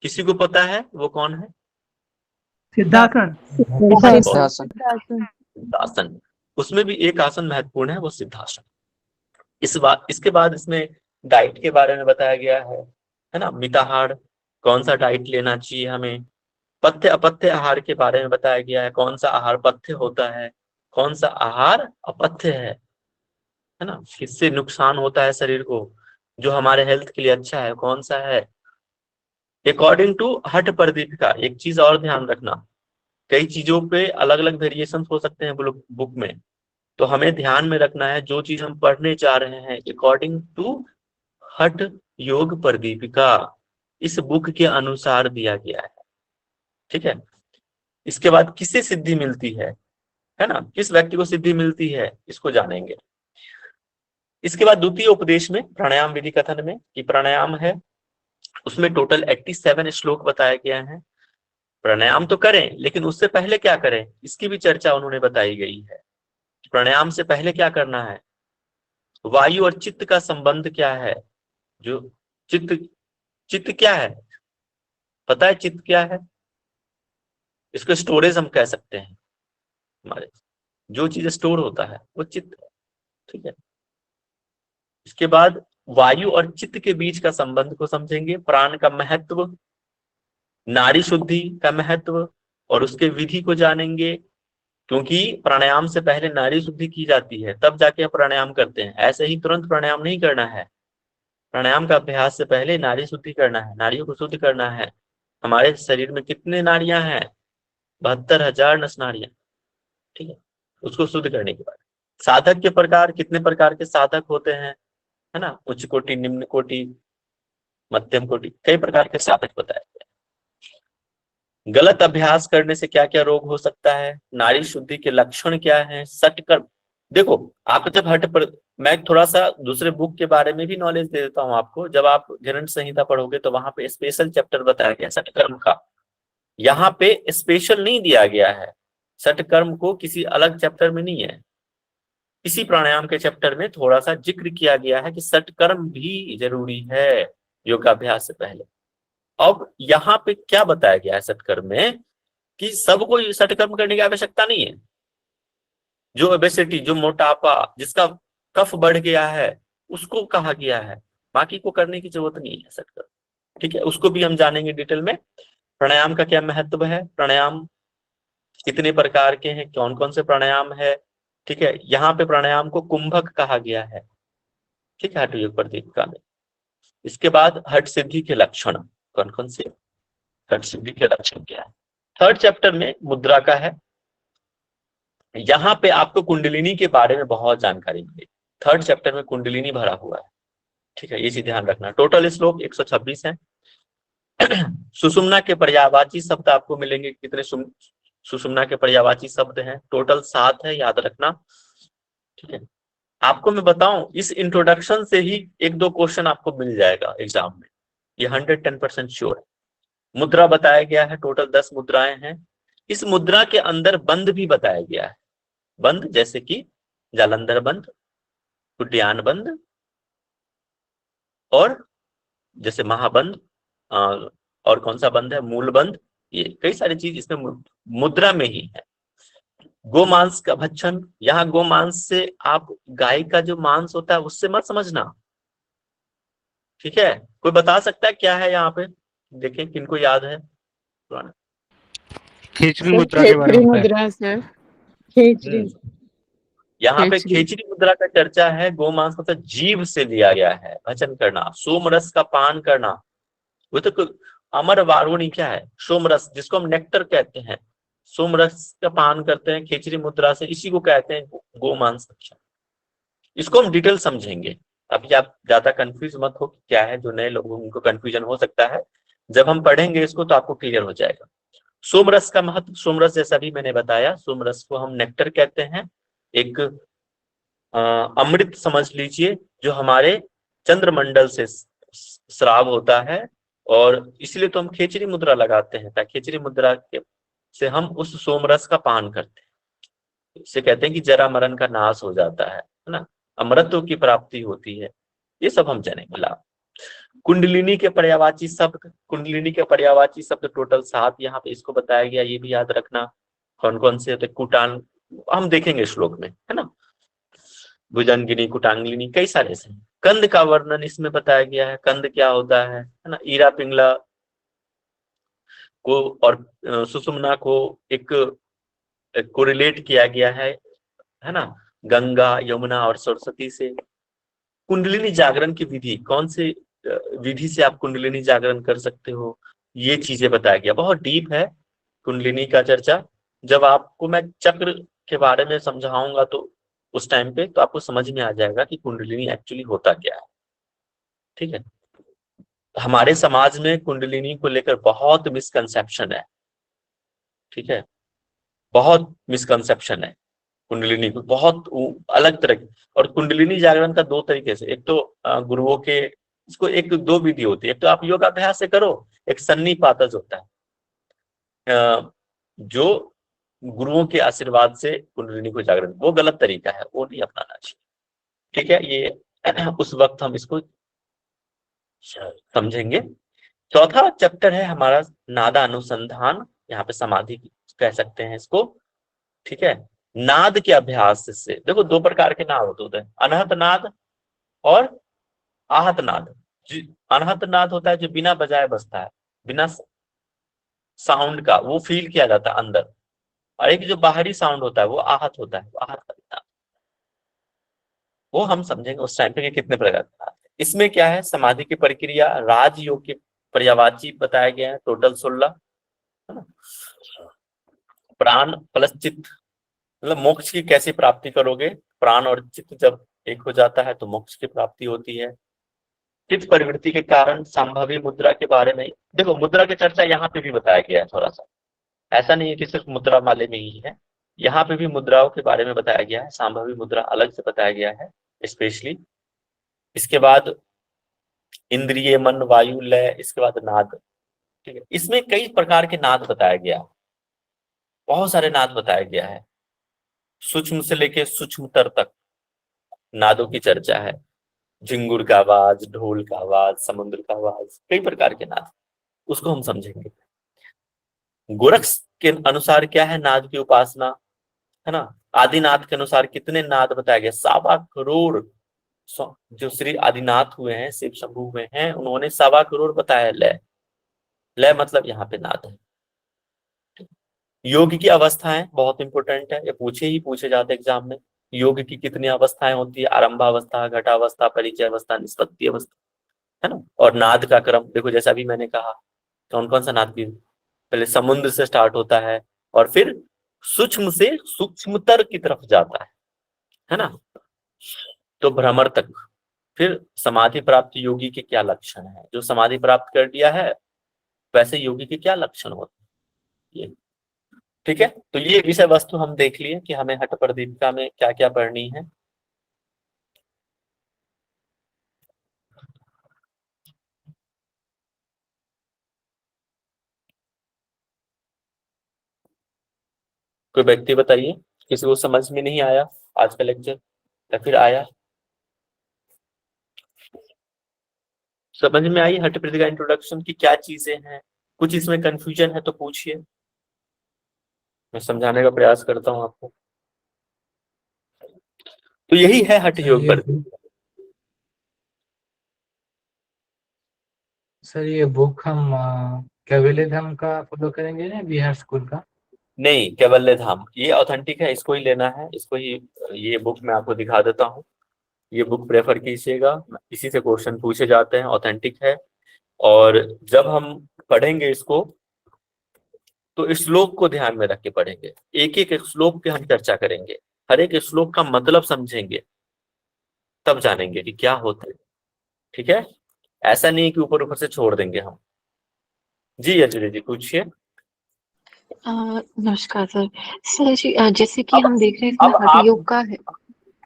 किसी को पता है वो कौन है? सिद्धासन। सिद्धासन। सिद्धासन। उसमें भी एक आसन महत्वपूर्ण है, वो सिद्धासन। इसके बाद इसमें डाइट के बारे में बताया गया है ना, मिताहार, कौन सा डाइट लेना चाहिए हमें, पथ्य अपथ्य आहार के बारे में बताया गया है, कौन सा आहार पथ्य होता है, कौन सा आहार अपथ्य है ना, किससे नुकसान होता है शरीर को, जो हमारे हेल्थ के लिए अच्छा है कौन सा है, अकॉर्डिंग टू हठ प्रदीपिका। एक चीज और ध्यान रखना, कई चीजों पे अलग अलग वेरिएशन हो सकते हैं बुक में, तो हमें ध्यान में रखना है जो चीज हम पढ़ने जा रहे हैं अकॉर्डिंग टू हठ योग प्रदीपिका, इस बुक के अनुसार दिया गया है, ठीक है। इसके बाद किससे सिद्धि मिलती है ना, किस व्यक्ति को सिद्धि मिलती है, इसको जानेंगे। इसके बाद द्वितीय उपदेश में प्राणायाम विधि कथन में कि प्राणायाम है, उसमें टोटल 87 श्लोक बताए गए हैं। प्राणायाम तो करें, लेकिन उससे पहले क्या करें, इसकी भी चर्चा उन्होंने बताई गई है। प्राणायाम से पहले क्या करना है, वायु और चित्त का संबंध क्या है, जो चित्त क्या है, पता है चित्त क्या है? इसको स्टोरेज हम कह सकते हैं, हमारे जो चीज स्टोर होता है वो चित्त है, ठीक है। इसके बाद वायु और चित्त के बीच का संबंध को समझेंगे, प्राण का महत्व, नाड़ी शुद्धि का महत्व और उसके विधि को जानेंगे, क्योंकि प्राणायाम से पहले नाड़ी शुद्धि की जाती है, तब जाके प्राणायाम करते हैं, ऐसे ही तुरंत प्राणायाम नहीं करना है। प्राणायाम का अभ्यास से पहले नाड़ी शुद्धि करना है, नाड़ियों को शुद्ध करना है। हमारे शरीर में कितने नाड़ियां हैं? 72,000 नस नाड़ियां, ठीक है। उसको शुद्ध करने के बाद साधक के प्रकार, कितने प्रकार के साधक होते हैं, है ना, उच्च कोटि, निम्न कोटि, मध्यम कोटि, कई प्रकार के साधक बताए गए। गलत अभ्यास करने से क्या क्या रोग हो सकता है, नाड़ी शुद्धि के लक्षण क्या है, सटकर्म। देखो आप जब मैं थोड़ा सा दूसरे बुक के बारे में भी नॉलेज दे देता हूँ आपको, जब आप ग्रंथ संहिता पढ़ोगे तो वहां पे स्पेशल चैप्टर बताया गया सटकर्म का, यहाँ पे स्पेशल नहीं दिया गया है, सटकर्म को किसी अलग चैप्टर में नहीं है, इसी प्राणायाम के चैप्टर में थोड़ा सा जिक्र किया गया है कि सटकर्म भी जरूरी है योगाभ्यास से पहले। अब यहाँ पे क्या बताया गया है सटकर्म में, कि सबको सटकर्म करने की आवश्यकता नहीं है। जो ओबेसिटी, जो मोटापा, जिसका कफ बढ़ गया है, उसको कहा गया है, बाकी को करने की जरूरत नहीं है सटकर्म, ठीक है। उसको भी हम जानेंगे डिटेल में। प्राणायाम का क्या महत्व है, प्राणायाम कितने प्रकार के हैं, कौन कौन से प्राणायाम है, ठीक है। यहाँ पे प्राणायाम को कुंभक कहा गया है, ठीक है, हठ योग प्रदीपिका में। इसके बाद हठ सिद्धि के लक्षण, कौन कौन से हठ सिद्धि के लक्षण क्या है, थर्ड चैप्टर में मुद्रा का है। यहाँ पे आपको कुंडलिनी के बारे में बहुत जानकारी मिलेगी, थर्ड चैप्टर में कुंडलिनी भरा हुआ है, ठीक है, ये चीज ध्यान रखना। टोटल श्लोक 126 है। सुषुम्ना के पर्यायवाची शब्द आपको मिलेंगे, कितने सुषुम्ना के पर्यायवाची शब्द हैं, टोटल 7 है, याद रखना, ठीक है। आपको मैं बताऊं, इस इंट्रोडक्शन से ही 1-2 क्वेश्चन आपको मिल जाएगा एग्जाम में, ये 110% श्योर है। मुद्रा बताया गया है, टोटल 10 मुद्राएं हैं। इस मुद्रा के अंदर बंद भी बताया गया है, बंद जैसे कि जालंधर बंद, उद्यान बंद, और जैसे महाबंद, और कौन सा बंद है, मूल बंद, ये कई सारी चीज इसमें मुद्रा में ही है। गोमांस का भक्षण, यहाँ गोमांस से आप गाय का जो मांस होता है उससे मत समझना, ठीक है। कोई बता सकता है क्या है यहाँ पे, देखें किनको याद है पुराना? खेचरी मुद्रा के बारे में मुद्रा सर, खेचरी। यहाँ पे खेचरी मुद्रा का चर्चा है। गोमांस मतलब जीव से लिया गया है, भक्षण करना, सोमरस का पान करना, वो तो अमर वारुणी क्या है, सोमरस, जिसको हम नेक्टर कहते हैं, सोमरस का पान करते हैं खेचरी मुद्रा से, इसी को कहते हैं गोमांस भक्षण। इसको हम डिटेल समझेंगे, अभी आप ज्यादा कंफ्यूज मत हो कि क्या है, जो नए लोगों उनको कंफ्यूजन हो सकता है, जब हम पढ़ेंगे इसको तो आपको क्लियर हो जाएगा। सोमरस का महत्व, सोमरस जैसा भी मैंने बताया, सोमरस को हम नेक्टर कहते हैं, एक अमृत समझ लीजिए, जो हमारे चंद्रमंडल से स्राव होता है और इसलिए तो हम खेचरी मुद्रा लगाते हैं, ताकि खेचरी मुद्रा से हम उस सोमरस का पान करते हैं। इसे कहते हैं कि जरा मरण का नाश हो जाता है ना, अमरत्व की प्राप्ति होती है। ये सब हम जानेंगे लाभ। कुंडलिनी के पर्यायवाची शब्द, कुंडलिनी के पर्यायवाची शब्द टोटल 7 यहाँ पे इसको बताया गया, ये भी याद रखना कौन कौन से होते। कुटान हम देखेंगे श्लोक में, है ना, भुजंगिनी, कुटांगिनी, कई सारे से। कंद का वर्णन इसमें बताया गया है, कंद क्या होता है ना। ईरा पिंगला को और सुषुम्ना को एक कोरिलेट किया गया है ना, गंगा, यमुना और सरस्वती से। कुंडलिनी जागरण की विधि, कौन से विधि से आप कुंडलिनी जागरण कर सकते हो, ये चीजें बताया गया। बहुत डीप है कुंडलिनी का चर्चा। जब आपको मैं चक्र के बारे में समझाऊंगा तो उस टाइम पे तो आपको समझ में आ जाएगा कि कुंडलिनी एक्चुअली होता क्या है। ठीक है, हमारे समाज में कुंडलिनी को लेकर बहुत मिसकंसेप्शन है। ठीक है, बहुत मिसकंसेप्शन है कुंडलिनी को, बहुत अलग तरह की। और कुंडलिनी जागरण का 2 तरीके से, एक तो गुरुओं के, इसको एक 2 विधि होती है। एक तो आप योगाभ्यास से करो, एक सन्निपातज होता है, जो गुरुओं के आशीर्वाद से कुंडलिनी को जागरण, वो गलत तरीका है, वो नहीं अपनाना चाहिए। ठीक है, ये उस वक्त हम इसको समझेंगे। चौथा चैप्टर है हमारा नादा अनुसंधान, यहाँ पे समाधि कह सकते हैं इसको। ठीक है, नाद के अभ्यास से देखो 2 प्रकार के नाद होते हैं, अनहत नाद और आहत नाद। अनहत नाद होता है जो बिना बजाए बजता है, बिना साउंड का, वो फील किया जाता है अंदर। और एक जो बाहरी साउंड होता है वो आहत होता है, वो आहत का नाद। वो हम समझेंगे उस टाइम पे कि कितने प्रकार के नाद है। इसमें क्या है, समाधि की प्रक्रिया, राजयोग के पर्यायवाची बताया गया है, टोटल 16, है ना। प्राण प्लस चित्त, मतलब मोक्ष की कैसे प्राप्ति करोगे। प्राण और चित्त जब एक हो जाता है तो मोक्ष की प्राप्ति होती है। चित्त प्रवृत्ति के कारण संभावी मुद्रा के बारे में देखो, मुद्रा की चर्चा यहाँ पे भी बताया गया है थोड़ा सा। ऐसा नहीं है कि सिर्फ मुद्रा माले में ही है, यहाँ पे भी मुद्राओं के बारे में बताया गया है। संभावी मुद्रा अलग से बताया गया है स्पेशली। इसके बाद इंद्रिय, मन, वायु, लय, इसके बाद नाद। ठीक है, इसमें कई प्रकार के नाद बताया गया, बहुत सारे नाद बताया गया है। सूक्ष्म से लेके सूक्ष्मतर तक नादों की चर्चा है। झिंगुर का आवाज, ढोल का आवाज, समुद्र का आवाज, कई प्रकार के नाद, उसको हम समझेंगे। गोरक्ष के अनुसार क्या है नाद की उपासना, है ना। आदिनाथ के अनुसार कितने नाद बताया गया, 1.25 करोड़। जो श्री आदिनाथ हुए हैं, शिव शंभु हुए हैं, उन्होंने 1.25 करोड़ बताया। लय, लय मतलब यहाँ पे नाद है। योग की अवस्थाएं बहुत इंपॉर्टेंट है, ये पूछे जाते एग्जाम में। योग की कितनी अवस्थाएं होती है, आरंभावस्था, घटावस्था, परिचय अवस्था, निष्पत्ति अवस्था, है ना। और नाद का क्रम देखो, जैसा अभी मैंने कहा, कौन कौन सा नाद की, पहले समुद्र से स्टार्ट होता है और फिर सूक्ष्म से सूक्ष्मतर की तरफ जाता है ना, तो भ्रमर तक। फिर समाधि प्राप्त योगी के क्या लक्षण है, जो समाधि प्राप्त कर लिया है वैसे योगी के क्या लक्षण होते हैं, ये। ठीक है, तो ये विषय वस्तु हम देख लिए कि हमें हठ प्रदीपिका में क्या क्या पढ़नी है। कोई व्यक्ति बताइए, किसी को समझ में नहीं आया आज का लेक्चर, या फिर आया, समझ में आई हठ प्रदीपिका इंट्रोडक्शन की क्या चीजें हैं। कुछ इसमें कंफ्यूजन है तो पूछिए, मैं समझाने का प्रयास करता हूँ आपको। तो यही है हठ योग पर। सर ये बुक हम कैवल्य धाम का फॉलो करेंगे ना, बिहार स्कूल का? नहीं, कैवल्य धाम ये ऑथेंटिक है, इसको ही लेना है, इसको ही। ये बुक मैं आपको दिखा देता हूँ, ये बुक प्रेफर कीजिएगा, इसी से क्वेश्चन पूछे जाते हैं, ऑथेंटिक है। और जब हम पढ़ेंगे इसको तो श्लोक को ध्यान में रख के पढ़ेंगे, एक एक श्लोक पे हम चर्चा करेंगे, हर एक श्लोक का मतलब समझेंगे, तब जानेंगे कि क्या होता है। ठीक है, ऐसा नहीं कि ऊपर ऊपर से छोड़ देंगे हम। जी अजय जी पूछिए। नमस्कार सर। सर जी जैसे कि अब हम देख रहे हैं इसमें अब हठ आप योग का है।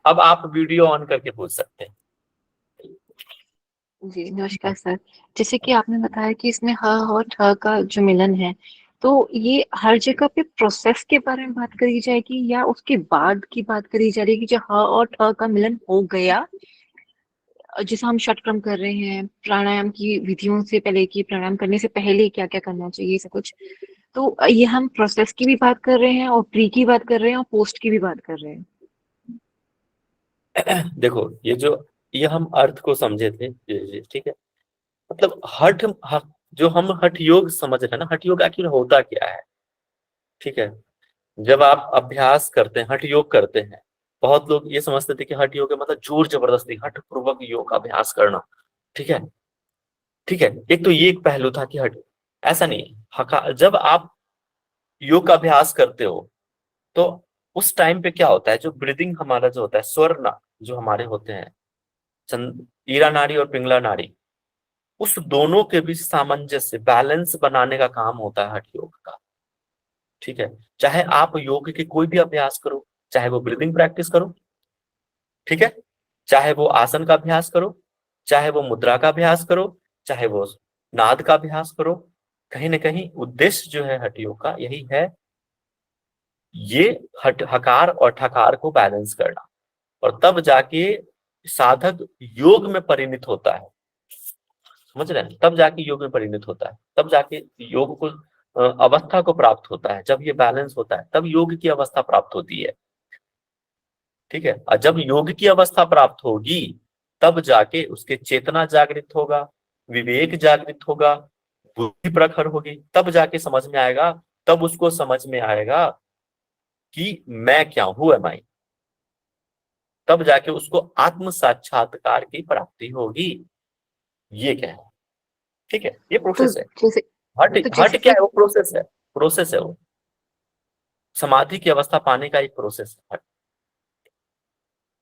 अब आप वीडियो ऑन करके पूछ सकते हैं। जी, नमस्कार सर। जैसे कि आपने बताया कि इसमें ह और ठ का जो मिलन है, तो ये हर जगह पे प्रोसेस के बारे में बात करी जाएगी या उसके बाद की बात करी जा रही है कि जो ह और ठ का मिलन हो गया, जैसे हम षटक्रम कर रहे हैं, प्राणायाम की विधियों से पहले की प्राणायाम करने से पहले क्या-क्या करना चाहिए, ऐसा कुछ। तो ये हम प्रोसेस की भी बात कर रहे हैं और प्री की बात कर रहे हैं और पोस्ट की भी बात कर रहे हैं। देखो ये हम अर्थ को समझे थे ठीक है। मतलब जो हम हठ योग समझ रहे हैं ना, हठ योग आखिर होता क्या है? ठीक है, जब आप अभ्यास करते हैं, हठ योग करते हैं, बहुत लोग ये समझते थे कि हठ योग मतलब जोर जबरदस्ती हठ पूर्वक योग का अभ्यास करना। ठीक है, ठीक है, एक तो ये एक पहलू था कि हठ, ऐसा नहीं है। जब आप योग का अभ्यास करते हो तो उस टाइम पे क्या होता है, जो ब्रीदिंग हमारा जो होता है, स्वर ना जो हमारे होते हैं, ईरा नाड़ी और पिंगला नाड़ी, उस दोनों के बीच सामंजस्य बैलेंस बनाने का काम होता है हठ योग का। ठीक है, चाहे आप योग के कोई भी अभ्यास करो, चाहे वो ब्रीदिंग प्रैक्टिस करो, ठीक है, चाहे वो आसन का अभ्यास करो, चाहे वो मुद्रा का अभ्यास करो, चाहे वो नाद का अभ्यास करो, कहीं ना कहीं उद्देश्य जो है हठ योग का यही है, ये हकार और ठकार को बैलेंस करना। और तब जाके साधक योग में परिणत होता है, समझ रहे हैं, तब जाके योग में परिणत होता है, तब जाके योग को अवस्था को प्राप्त होता है। जब ये बैलेंस होता है तब योग की अवस्था प्राप्त होती है। ठीक है, और जब योग की अवस्था प्राप्त होगी तब जाके उसके चेतना जागृत होगा, विवेक जागृत होगा, बुद्धि प्रखर होगी, तब जाके समझ में आएगा, तब उसको समझ में आएगा कि मैं क्या हूं, एम आई। तब जाके उसको आत्म साक्षात्कार की प्राप्ति होगी। ये क्या है? ठीक है, ये तो प्रोसेस है। जैसे हट तो हट जैसे क्या कि है? वो प्रोसेस है, प्रोसेस है वो, समाधि की अवस्था पाने का एक प्रोसेस है।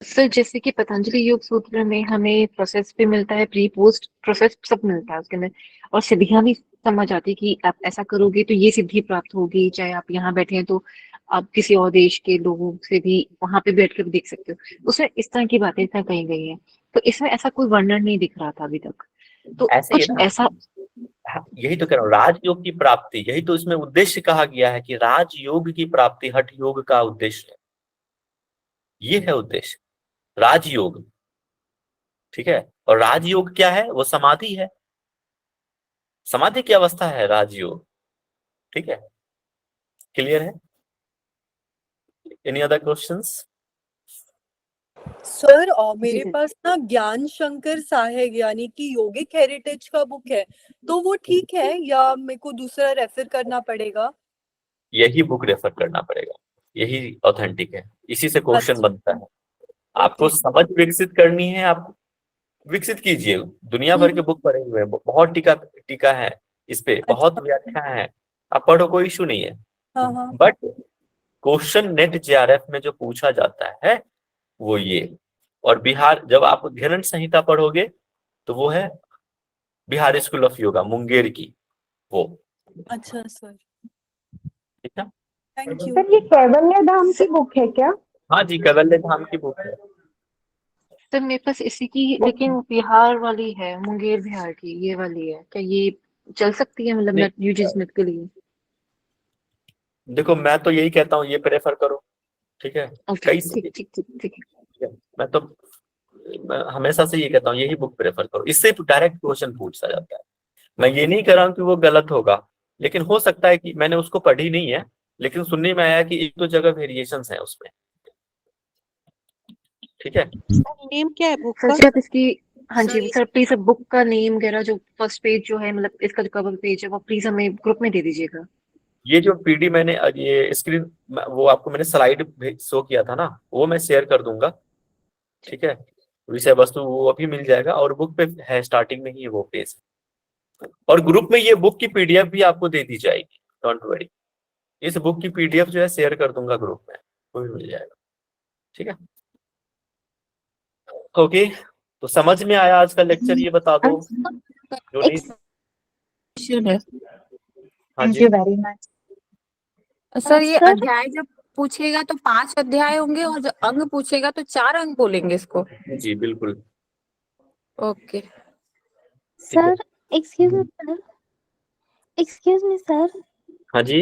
सर, जैसे कि पतंजलि योग सूत्र में हमें प्रोसेस भी मिलता है, प्री पोस्ट प्रोसेस सब मिलता है उसके अंदर, और सिद्धियां भी समझ आती है कि आप ऐसा करोगे तो ये सिद्धि प्राप्त होगी। चाहे आप यहाँ बैठे हैं तो आप किसी और देश के लोगों से भी वहां पे बैठ कर भी देख सकते हो। उसमें इस तरह की बातें इसमें कही गई हैं, तो इसमें ऐसा कोई वर्णन नहीं दिख रहा था अभी तक। तो ऐसे ही है कुछ ना, ऐसा। हाँ, यही तो कह रहा हूँ, राजयोग की प्राप्ति, यही तो इसमें उद्देश्य कहा गया है कि राजयोग की प्राप्ति हठ योग का उद्देश्य है। ये है उद्देश्य, राजयोग। ठीक है, और राजयोग क्या है? वो समाधि है, समाधि की अवस्था है राजयोग। ठीक है, क्लियर है? Any other questions? सर जी मेरे सर। पास ना ज्ञान शंकर साहेब यानी कि योगिक हेरिटेज का बुक है, तो वो ठीक है या मेरे को दूसरा रेफर करना पड़ेगा? यही बुक रेफर करना पड़ेगा, यही ऑथेंटिक है, इसी से क्वेश्चन अच्छा, बनता है। आपको ओके। समझ विकसित करनी है, आप विकसित कीजिए। दुनिया भर के बुक पढ़े हुए हैं, बहुत टीका टीका है इस पे, बहुत अच्छा, व्याख्या है, आप पढ़ो, कोई इशू नहीं है। हाँ हाँ। बट क्वेश्चन नेट जेआरएफ में जो पूछा जाता है वो ये, और बिहार, जब आप अध्ययन संहिता पढ़ोगे तो वो है बिहार स्कूल ऑफ योगा मुंगेर की, वो। अच्छा सर, ठीक है, थैंक यू। सर ये कैवल्य धाम की बुक है क्या? हाँ जी, कैवल्य धाम की बुक है। सर मेरे पास इसी की, लेकिन बिहार वाली है, मुंगेर बिहार की ये वाली है। क्या ये चल सकती है, मतलब नहीं, नेट यूजीसी नेट के लिए? देखो मैं तो यही कहता हूँ, ये प्रेफर करो। ठीक है, ओके, कई ठीक ठीक ठीक ठीक है। मैं तो मैं हमेशा से ये कहता हूँ, यही बुक प्रेफर करो, इससे डायरेक्ट क्वेश्चन पूछा जाता है। मैं ये नहीं कह रहा हूँ कि वो गलत होगा, लेकिन हो सकता है कि मैंने उसको पढ़ी नहीं है, लेकिन सुनने में आया कि एक दो जगह वेरिएशंस हैं उसमें। ठीक है, नेम क्या है बुक सर का? जी आप इसकी, हाँ जी सर सर प्लीज बुक का नेम वगैरह, जो फर्स्ट पेज जो है, मतलब इसका जो कवर पेज है, वो प्लीज हमें ग्रुप में दे दीजिएगा। ये जो पीडी मैंने ये स्क्रीन, वो आपको मैंने स्लाइड शो किया था ना, वो मैं शेयर कर दूंगा। ठीक है, विषय वस्तु वो अभी मिल जाएगा, और बुक पे है, स्टार्टिंग में ही वो पेज, और ग्रुप में ये बुक की पीडीएफ भी आपको दे दी जाएगी, डोंट वरी। इस बुक की पीडीएफ जो है शेयर कर दूंगा ग्रुप में, वो भी मिल जाएगा। ठीक है, ओके, तो समझ में आया आज का लेक्चर, ये बता दो जो नहीं। क्वेश्चन है। हाँ thank ji, you very much. Sir ये सर अध्याय जब पूछेगा तो 5 अध्याय होंगे और जब अंग पूछेगा तो 4 अंग बोलेंगे इसको? जी बिल्कुल। ओके। ठीक है। सर एक्सक्यूज मी सर हाँ जी।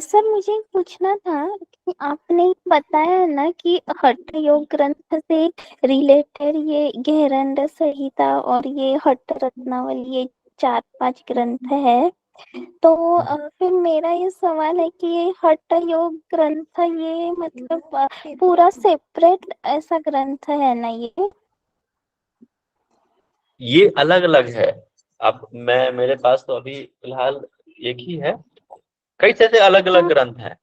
सर मुझे पूछना था कि आपने बताया ना कि हठ योग ग्रंथ से रिलेटेड ये घेरंड संहिता और ये हठ रत्नावली ये 4-5 ग्रंथ है। तो फिर मेरा ये सवाल है कि ये हठ योग ग्रंथ ये मतलब पूरा सेपरेट ऐसा ग्रंथ है ना ये अलग अलग है। अब मेरे पास तो अभी फिलहाल एक ही है, कई सारे अलग अलग ग्रंथ हैं।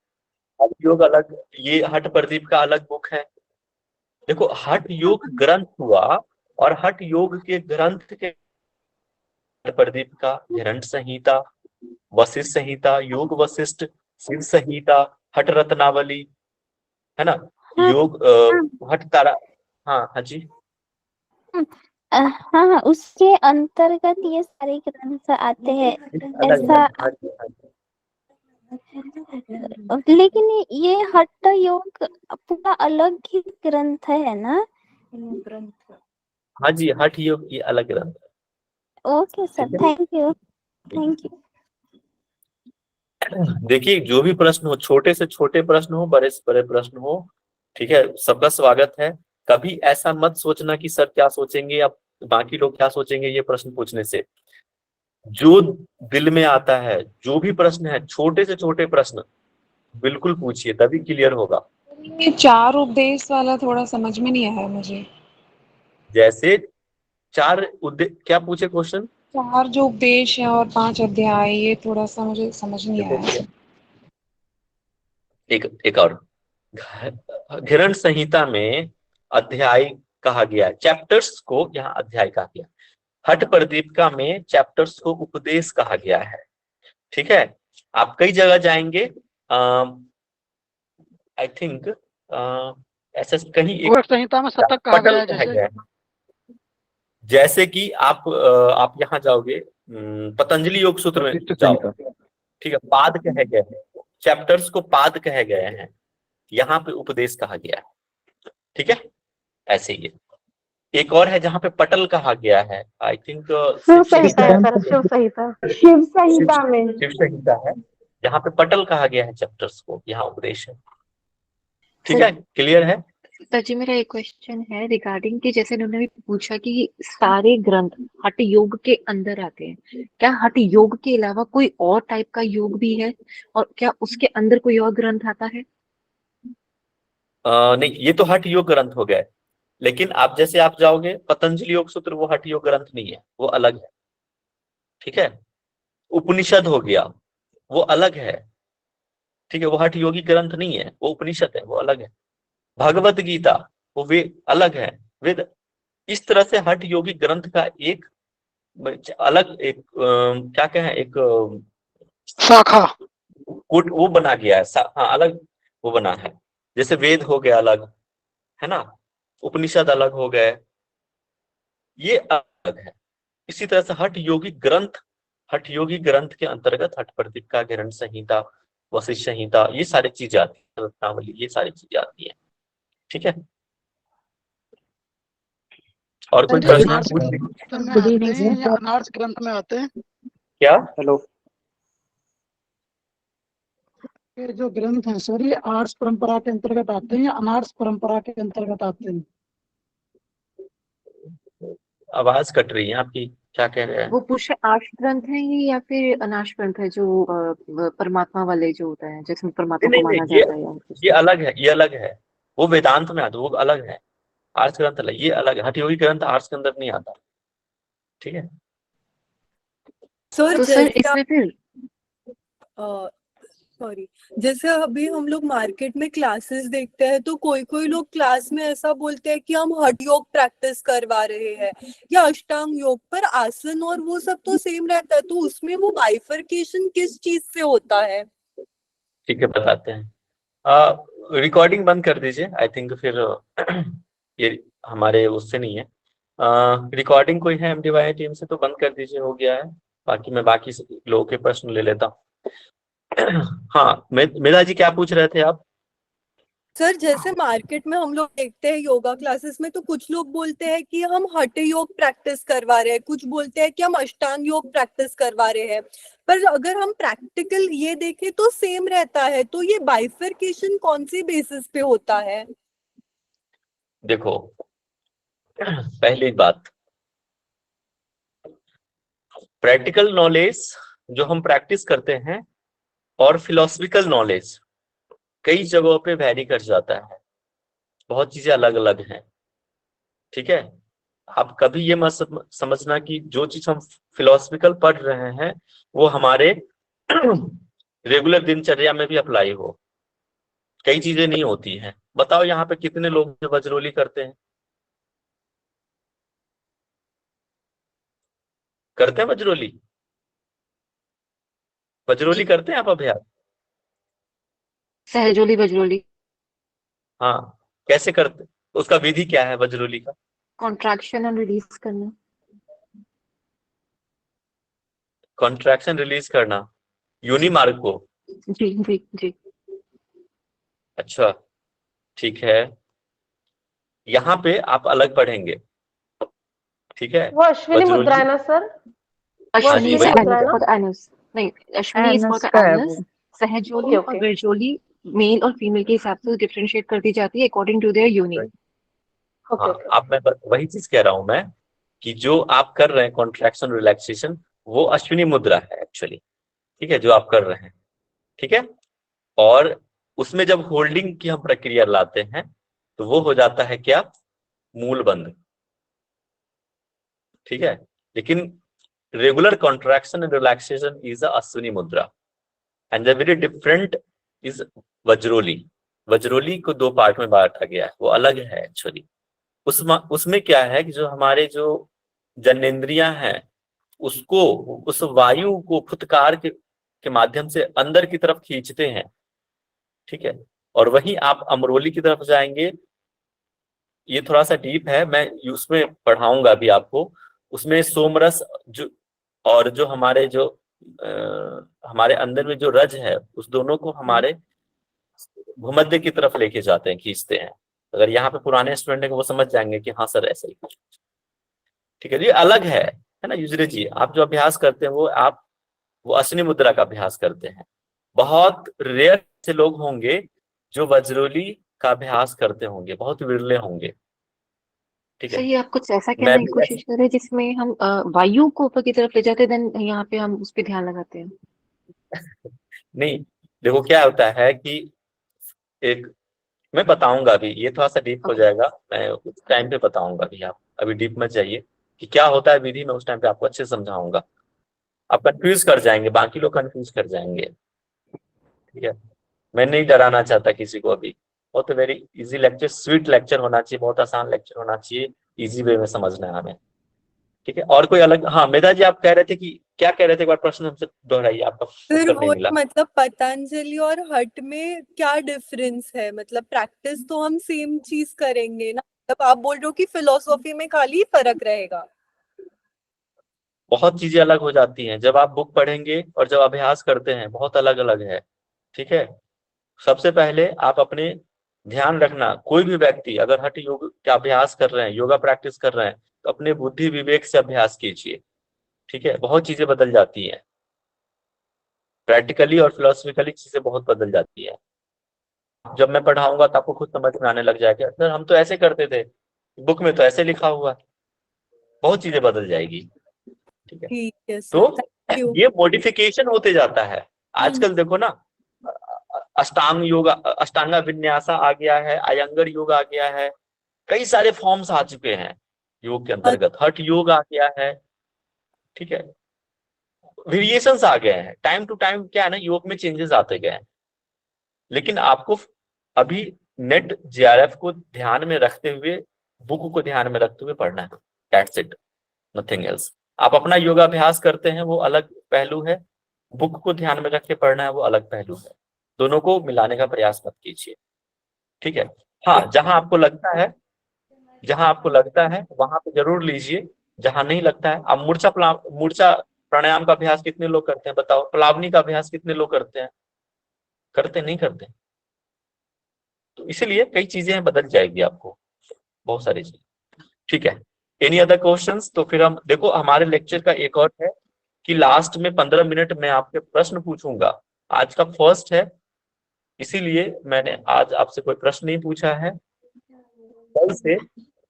हठ योग अलग, ये हठ प्रदीप का अलग बुक है। देखो हठ योग ग्रंथ हुआ और हठ योग के ग्रंथ के हठ प्रदीप का घेरंड संहिता, वशिष्ठ संहिता, योग वशिष्ठ, शिव संहिता, हठ रत्नावली, है ना, योग हठ तारा। हाँ हाँ जी। हाँ उसके अंतर्गत ये सारे ग्रंथ आते हैं अलग ऐसा। अलग, हाँ जी, हाँ जी। लेकिन ये हठ योग पूरा अलग ही ग्रंथ है ना? हाँ जी, हठ योग ये अलग ग्रंथ है। ओके सर, ठीक है। Thank you. देखिए जो भी प्रश्न हो, छोटे से छोटे प्रश्न हो, बड़े से बड़े प्रश्न हो, ठीक है, सबका स्वागत है। कभी ऐसा मत सोचना कि सर क्या सोचेंगे या बाकी लोग क्या सोचेंगे ये प्रश्न पूछने से। जो दिल में आता है, जो भी प्रश्न है, छोटे से छोटे प्रश्न बिल्कुल पूछिए, तभी क्लियर होगा। ये 4 उपदेश वाला थोड़ा समझ में नहीं आया मुझे। जैसे क्या पूछे क्वेश्चन? 4 जो उपदेश है और 5 अध्याय, ये थोड़ा सा मुझे समझ नहीं आया। एक और, घेरंड संहिता में अध्याय कहा गया, चैप्टर्स को यहाँ अध्याय कहा गया। हठ प्रदीपिका में चैप्टर्स को उपदेश कहा गया है। ठीक है, आप कई जगह जाएंगे, आई थिंक ऐसा कहीं एक संहिता में शतक कहा गया है जैसे। जैसे कि आप यहाँ जाओगे, पतंजलि योग सूत्र में जाओ, ठीक है, पाद कहे गए हैं, चैप्टर्स को पाद कहे गए हैं, यहाँ पे उपदेश कहा गया है। ठीक है, ऐसे ही एक और है जहाँ पे पटल कहा गया है, आई थिंक शिव संहिता है सर, शिव संहिता में शिव संहिता है, जहाँ पे पटल कहा गया है चैप्टर्स को, यहाँ उपदेश है। ठीक है, क्लियर है? सर जी मेरा एक क्वेश्चन है रिगार्डिंग कि जैसे उन्होंने भी पूछा कि सारे ग्रंथ हठ योग के अंदर आते हैं, क्या हठ योग के अलावा कोई और टाइप का योग भी है और क्या उसके अंदर कोई और ग्रंथ आता है? नहीं, ये तो हठ योग ग्रंथ हो गए, लेकिन आप जैसे आप जाओगे पतंजलि योग सूत्र, वो हठ योग ग्रंथ नहीं है, वो अलग है। ठीक है, उपनिषद हो गया, वो अलग है। ठीक है, वो हठ योगी ग्रंथ नहीं है, वो उपनिषद है, वो अलग है। भगवत गीता वो वे अलग है, वेद। इस तरह से हठ योगी ग्रंथ का एक अलग एक क्या कहें, एक शाखा वो बना गया है, हाँ अलग वो बना है। जैसे वेद हो गया अलग, है ना, उपनिषद अलग हो गए, ये अलग है। इसी तरह से हठ योगी ग्रंथ के अंतर्गत हठ प्रदीपिका, घेरंड संहिता, वशिष्ठ संहिता, ये सारी चीजें आती है, रत्नावली, ये सारी चीजें आती है। ठीक है, और कोई प्रश्न? गुड इवनिंग या अनार्स ग्रंथ में आते हैं क्या? हेलो, ये जो ग्रंथ हैं सर, ये आर्ट्स परंपरा के अंतर्गत आते हैं या अनार्स परंपरा के अंतर्गत आते हैं? आवाज कट रही है आपकी, क्या कह रहे हैं? वो पूछ आर्ष ग्रंथ है ये या फिर अनाश ग्रंथ है जो परमात्मा वाले जो होता है जिसमें परमात्मा को माना जाता है? ये अलग है, ये अलग है, वो वेदांत में आता है, वो अलग है। आर्ष ग्रंथ अलग, ये अलग है। हठ योगी ग्रंथ आर्ष के अंदर नहीं आता। ठीक है सर, तो सर इसमें फिर सॉरी, जैसे अभी हम लोग मार्केट में क्लासेस देखते हैं तो कोई कोई लोग क्लास में ऐसा बोलते हैं कि हम हठ योग प्रैक्टिस करवा रहे हैं या अष्टांग योग, पर आसन और वो सब तो सेम रहता है, तो उसमें वो बाइफरकेशन किस चीज से होता है? ठीक है, बताते हैं। रिकॉर्डिंग बंद कर दीजिए, आई थिंक फिर ये हमारे उससे नहीं है। रिकॉर्डिंग कोई है MDY टीम से तो बंद कर दीजिए, हो गया है। बाकी मैं बाकी लोगों के प्रश्न ले लेता हूँ। हाँ, मेधा जी क्या पूछ रहे थे आप? सर जैसे मार्केट में हम लोग देखते हैं योगा क्लासेस में, तो कुछ लोग बोलते हैं कि हम हठ योग प्रैक्टिस करवा रहे हैं, कुछ बोलते हैं कि हम अष्टांग योग प्रैक्टिस करवा रहे हैं, पर अगर हम प्रैक्टिकल ये देखें तो सेम रहता है। तो ये बाइफरकेशन कौन सी बेसिस पे होता है? देखो, पहली बात, प्रैक्टिकल नॉलेज जो हम प्रैक्टिस करते हैं और फिलोसफिकल नॉलेज कई जगहों पे वैरी कर जाता है, बहुत चीजें अलग अलग हैं। ठीक है, आप कभी ये मत समझना कि जो चीज हम फिलोसफिकल पढ़ रहे हैं वो हमारे रेगुलर दिनचर्या में भी अप्लाई हो। कई चीजें नहीं होती हैं। बताओ यहाँ पे कितने लोग जो वज्रोली करते हैं? करते हैं वज्रोली? वज्रोली जी, करते हैं आप अभ्यास? सहजोली वज्रोली। हाँ, कैसे करते? उसका विधि क्या है वज्रोली का? कॉन्ट्रैक्शन और रिलीज करना। कॉन्ट्रैक्शन रिलीज करना, यूनि मार्ग को? जी जी जी। अच्छा, ठीक है, यहाँ पे आप अलग पढ़ेंगे। ठीक है, वो अश्विनी मुद्रा वज्रोली, है ना सर? वो हाँ जी अश्विनी अश्विनी इज वही मुद्रा है ना? For the anus. नहीं, Ashwini is for anus the का है एनस। वो। सहजोली ओके और ओके विरजोली मेल और फीमेल के हिसाब से डिफरेंशिएट कर दी जाती है अकॉर्डिंग टू देयर यूनि। ओके हाँ, ओके। आप मैं वही चीज कह रहा हूं मैं कि जो आप कर रहे हैं कॉन्ट्रैक्शन रिलैक्सेशन, वो अश्विनी मुद्रा है एक्चुअली। ठीक है, जो आप कर रहे हैं। ठीक है, और उसमें जब होल्डिंग की हम प्रक्रिया लाते हैं तो वो हो जाता है क्या? मूल बंध। ठीक है, लेकिन regular contraction and relaxation is a Ashwini mudra and the very different is Vajroli. Vajroli को दो पार्ट में बांटा गया है, वो अलग है एक्चुअली। उसमें क्या है कि जो हमारे जो जनेंद्रियां हैं उसको, उस वायु को फुतकार के माध्यम से अंदर की तरफ खींचते हैं। ठीक है, और वहीं आप अमरोली की तरफ जाएंगे, ये थोड़ा सा डीप है, मैं उसमें पढ़ाऊंगा भी आपको। उसमें सोमरस जो, और जो हमारे जो हमारे अंदर में जो रज है, उस दोनों को हमारे भूमध्य की तरफ लेके जाते हैं, खींचते हैं। अगर यहाँ पे पुराने स्टूडेंट हैं वो समझ जाएंगे कि हाँ सर ऐसा ही कुछ। ठीक है, ये अलग है ना यूजरे जी? आप जो अभ्यास करते हैं वो अश्विनी मुद्रा का अभ्यास करते हैं। बहुत रेयर से लोग होंगे जो वज्रोली का अभ्यास करते होंगे, बहुत विरले होंगे। ठीक सर है, ये आप कुछ ऐसा मैं कहने की भी कोशिश कर रहे हैं जिसमें हम वायु को ऊपर की तरफ ले जाते हैं, देन यहाँ पे हम उस पर ध्यान लगाते हैं। नहीं, देखो क्या होता है कि एक, मैं बताऊंगा अभी, ये थोड़ा सा डीप हो ओके। जाएगा, मैं उस टाइम पे बताऊंगा अभी, आप अभी डीप मत जाइए कि क्या होता है विधि, मैं उस टाइम पे आपको अच्छे से समझाऊंगा। आप कंफ्यूज कर जाएंगे, बाकी लोग कंफ्यूज कर जाएंगे। ठीक है, मैं नहीं डराना चाहता किसी को अभी। बहुत very easy lecture, sweet lecture होना चाहिए, बहुत आसान लेक्चर होना चाहिए, इजी वे में समझना है हमें। ठीक है, और कोई अलग? हाँ मेधा जी, आप कह रहे थे कि क्या कह रहे थे? एक बार प्रश्न हमसे दोहराइए, आपका फिर उत्तर नहीं वो मिला। मतलब पतंजलि और हठ में क्या डिफरेंस है? मतलब प्रैक्टिस तो हम सेम चीज करेंगे ना, मतलब आप बोल रहे हो कि फिलोसॉफी में खाली फर्क रहेगा? बहुत चीजें अलग हो जाती हैं जब आप बुक पढ़ेंगे और जब अभ्यास करते हैं, बहुत अलग अलग है। ठीक है, सबसे पहले आप अपने ध्यान रखना, कोई भी व्यक्ति अगर हठ योग का अभ्यास कर रहे हैं, योगा प्रैक्टिस कर रहे हैं, तो अपने बुद्धि विवेक से अभ्यास कीजिए। ठीक है, बहुत चीजें बदल जाती हैं, प्रैक्टिकली और फिलोसफिकली चीजें बहुत बदल जाती है। जब मैं पढ़ाऊंगा तो आपको खुद समझ में आने लग जाएगा, सर हम तो ऐसे करते थे, बुक में तो ऐसे लिखा हुआ है। बहुत चीजें बदल जाएगी। ठीक है, ठीक है सर, तो थैंक यू। ये मॉडिफिकेशन होते जाता है। आजकल देखो ना, अष्टांग योग, अष्टांगा विन्यासा आ गया है, अयंगर योग आ गया है, कई सारे फॉर्म्स आ चुके हैं योग के अंतर्गत, हठ योग आ गया है। ठीक है, वेरिएशंस आ गए हैं, टाइम टू टाइम क्या है ना, योग में चेंजेस आते गए हैं। लेकिन आपको अभी नेट जेआरएफ को ध्यान में रखते हुए, बुक को ध्यान में रखते हुए पढ़ना है, दैट्स इट, नथिंग एल्स। आप अपना योगाभ्यास करते हैं वो अलग पहलू है, बुक को ध्यान में रख के पढ़ना है वो अलग पहलू है। दोनों को मिलाने का प्रयास मत कीजिए। ठीक है, हाँ जहां आपको लगता है वहां पे जरूर लीजिए, जहां नहीं लगता है। अब मूर्छा प्राणायाम का अभ्यास कितने लोग करते हैं बताओ? प्लावनी का अभ्यास कितने लोग करते हैं? करते नहीं करते? तो तो इसीलिए कई चीजें बदल जाएगी आपको, बहुत सारी चीजें। ठीक है, एनी अदर क्वेश्चंस? तो फिर हम देखो, हमारे लेक्चर का एक और है कि लास्ट में 15 मिनट में आपके प्रश्न पूछूंगा। आज का फर्स्ट है, इसीलिए मैंने आज आपसे कोई प्रश्न नहीं पूछा है। कल से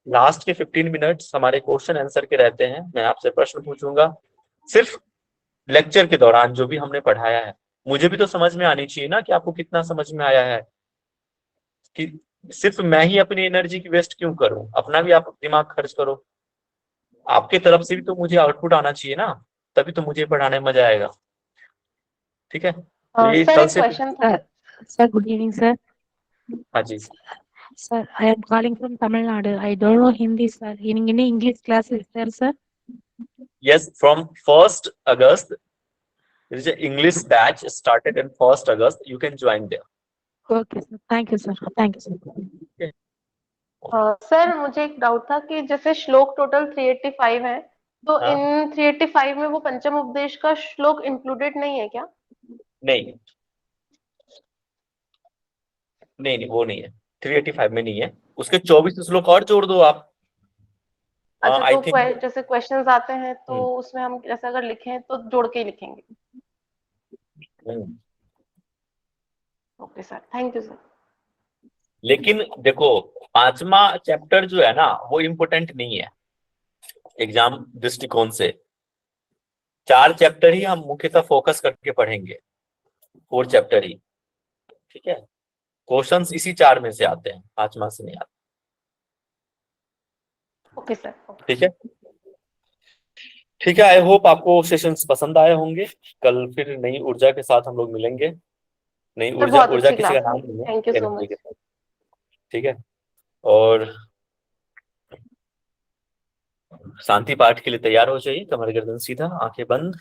लास्ट के 15 मिनट्स हमारे क्वेश्चन आंसर के रहते हैं, मैं आपसे प्रश्न पूछूंगा सिर्फ लेक्चर के दौरान। जो भी हमने पढ़ाया है मुझे भी तो समझ में आनी चाहिए ना कि आपको कितना समझ में आया है, कि सिर्फ मैं ही अपनी एनर्जी की वेस्ट क्यों करूं, अपना भी आप दिमाग खर्च करो। आपके तरफ से भी तो मुझे आउटपुट आना चाहिए ना, तभी तो मुझे पढ़ाने में मजा आएगा। ठीक है, तो ये सर कल एक से। क्वेश्चन था सर गुड इवनिंग सर हाँ जी, sir I am calling from Tamil Nadu I don't know Hindi sir in any English class is there sir yes, from 1st August there is a English batch started in 1st August, you can join there. Okay sir thank you sir thank you sir sir मुझे एक doubt था कि जैसे श्लोक total 385 है, तो हाँ? इन 385 में वो पंचम उपदेश का श्लोक इंक्लूडेड नहीं है क्या? नहीं नहीं नहीं, वो नहीं है, 385 में नहीं है। उसके 24 श्लोक और जोड़ दो आप। अच्छा, आई तो थिंक जैसे क्वेश्चंस आते हैं तो उसमें हम जैसे अगर लिखें तो जोड़ के ही लिखेंगे। Okay sir, thank you sir. लेकिन देखो, 5वां चैप्टर जो है ना वो इम्पोर्टेंट नहीं है एग्जाम दृष्टिकोण से। 4 चैप्टर ही हम मुख्यतः फोकस करके पढ़ेंगे, 4 चैप्टर ही। ठीक है, क्वेश्चंस इसी 4 में से आते हैं, 5वां से नहीं आते। Okay sir. ठीक है, ठीक है, आई होप आपको सेशंस पसंद आए होंगे। कल फिर नई ऊर्जा के साथ हम लोग मिलेंगे। नई सर ऊर्जा, बहुत ऊर्जा अच्छी किसी का क्लास नाम थी, नहीं है, थैंक यू सो एनर्जी के मच। साथ। ठीक है, और शांति पाठ के लिए तैयार हो जाइए, कमर गर्दन सीधा, आंखें बंद।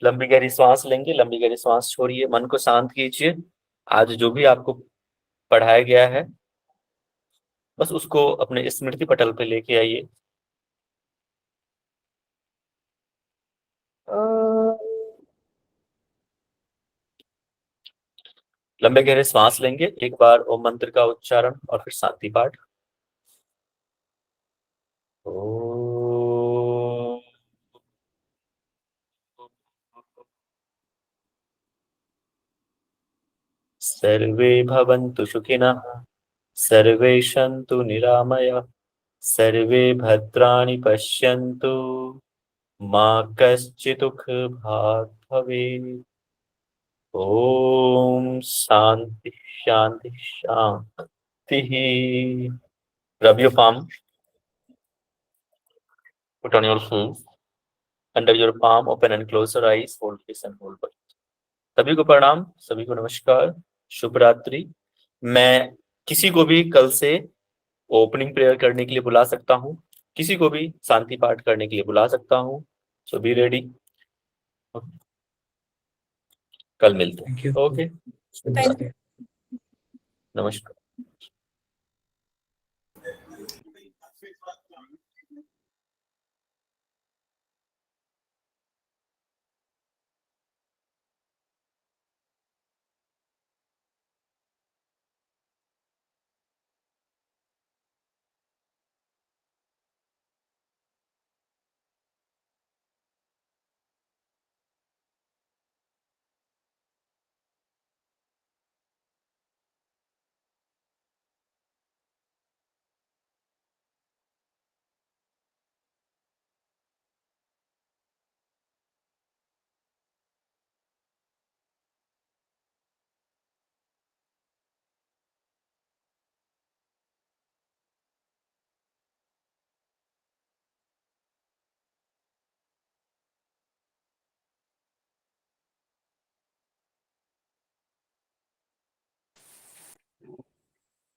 लंबी गहरी सांस लेंगे, लंबी गहरी सांस छोड़िए, मन को शांत कीजिए। आज जो भी आपको पढ़ाया गया है बस उसको अपने स्मृति पटल पे लेके आइए। लंबे गहरे सांस लेंगे, एक बार ओम मंत्र का उच्चारण और फिर शांति पाठ। ओम। सर्वे भवन्तु सुखिनः, सर्वे सन्तु निरामयाः, सर्वे भद्राणि पश्यन्तु, मा कश्चित् दुःखभाग् भवेत्। ओम शांति शांति शांति। Rub your palm, put on your face, under your palm, open and close your eyes, hold this and hold breath. सभी को प्रणाम, सभी को नमस्कार, शुभ रात्रि। मैं किसी को भी कल से ओपनिंग प्रेयर करने के लिए बुला सकता हूँ, किसी को भी शांति पाठ करने के लिए बुला सकता हूँ। सो बी रेडी, कल मिलते हैं। ओके, नमस्कार।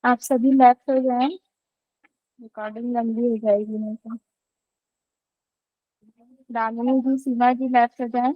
आप सभी लेफ्ट हो जाएं रिकॉर्डिंग लंबी हो जाएगी नहीं तो दामिनी जी सीमा जी लेफ्ट हो जाएं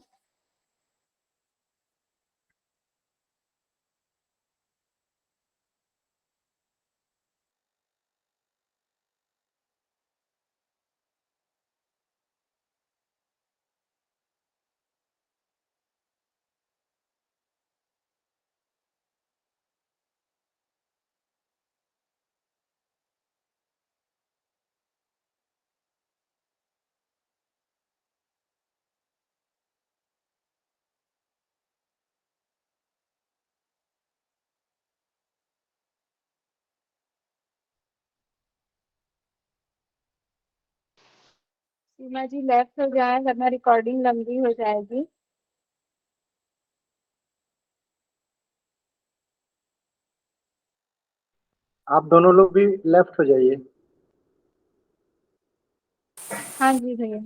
सीमा जी लेफ्ट हो जाए वरना रिकॉर्डिंग लंबी हो जाएगी। आप दोनों लोग भी लेफ्ट हो जाइए। हाँ जी भैया।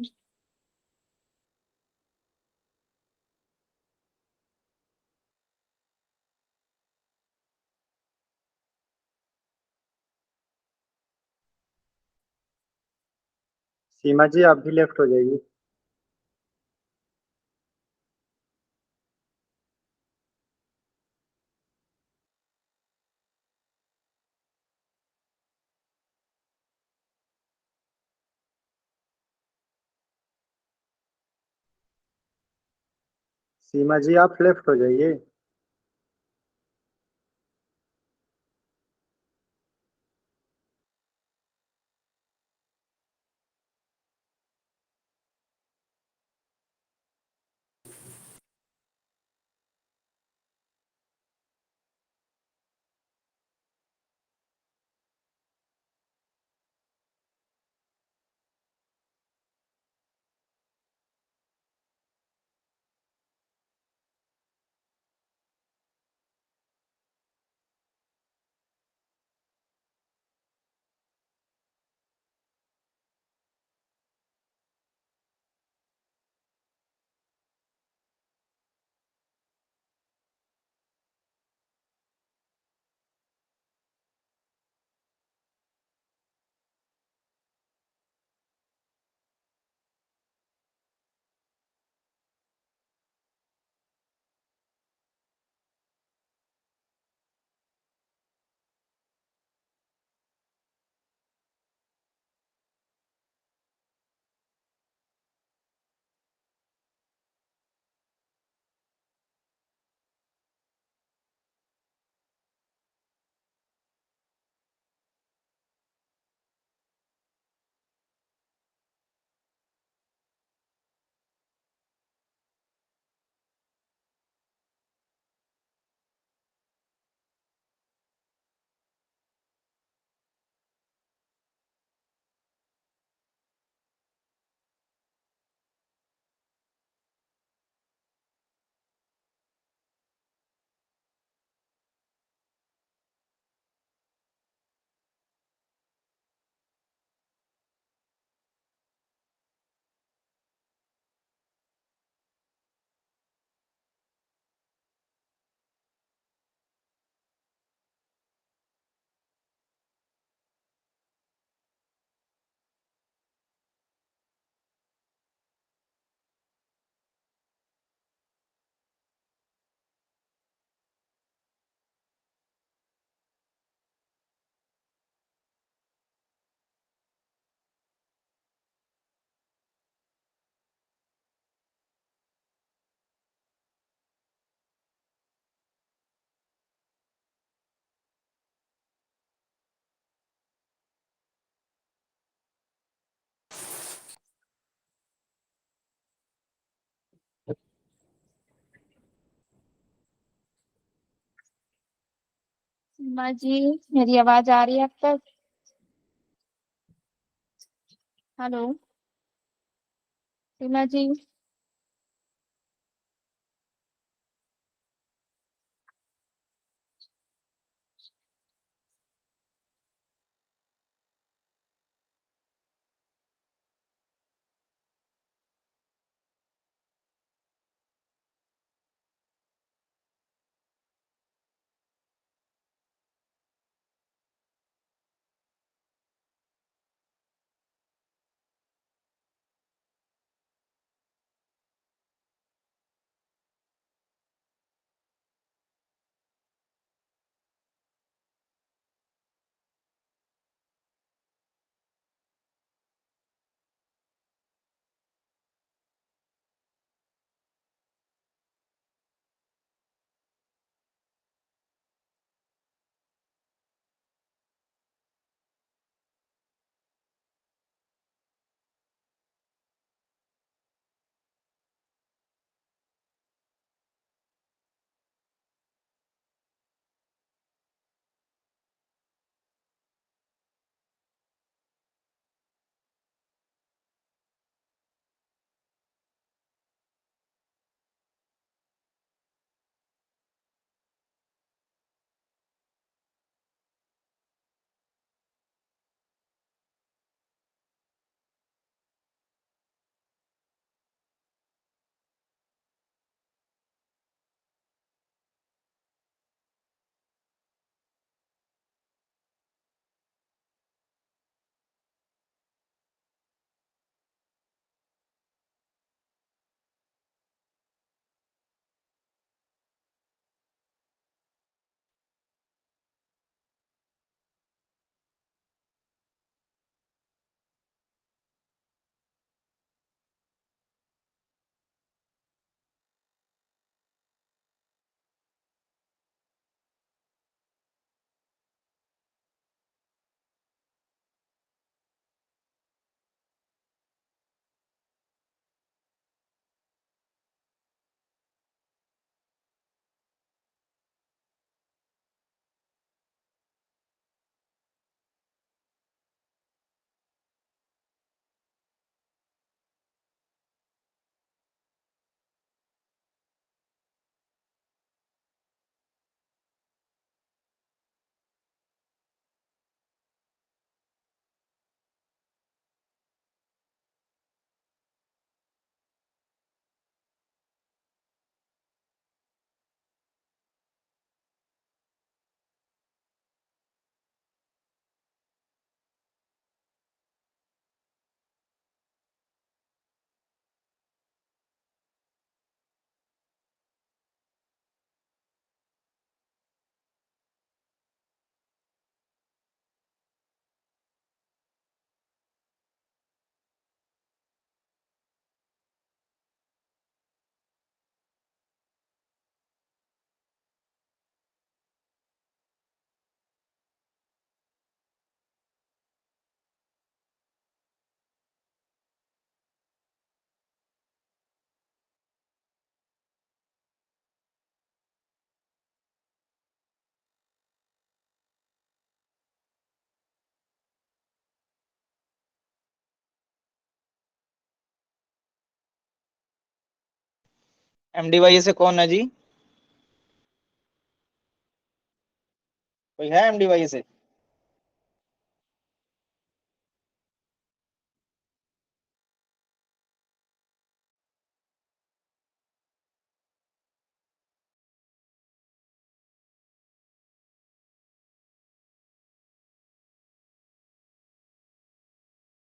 सीमा जी आप भी लेफ्ट हो जाइए। सीमा जी आप लेफ्ट हो जाइए। सीमा जी मेरी आवाज आ रही है अब तक? हेलो सीमा जी। एमडीवाई से कौन है जी? कोई है एमडीवाई से?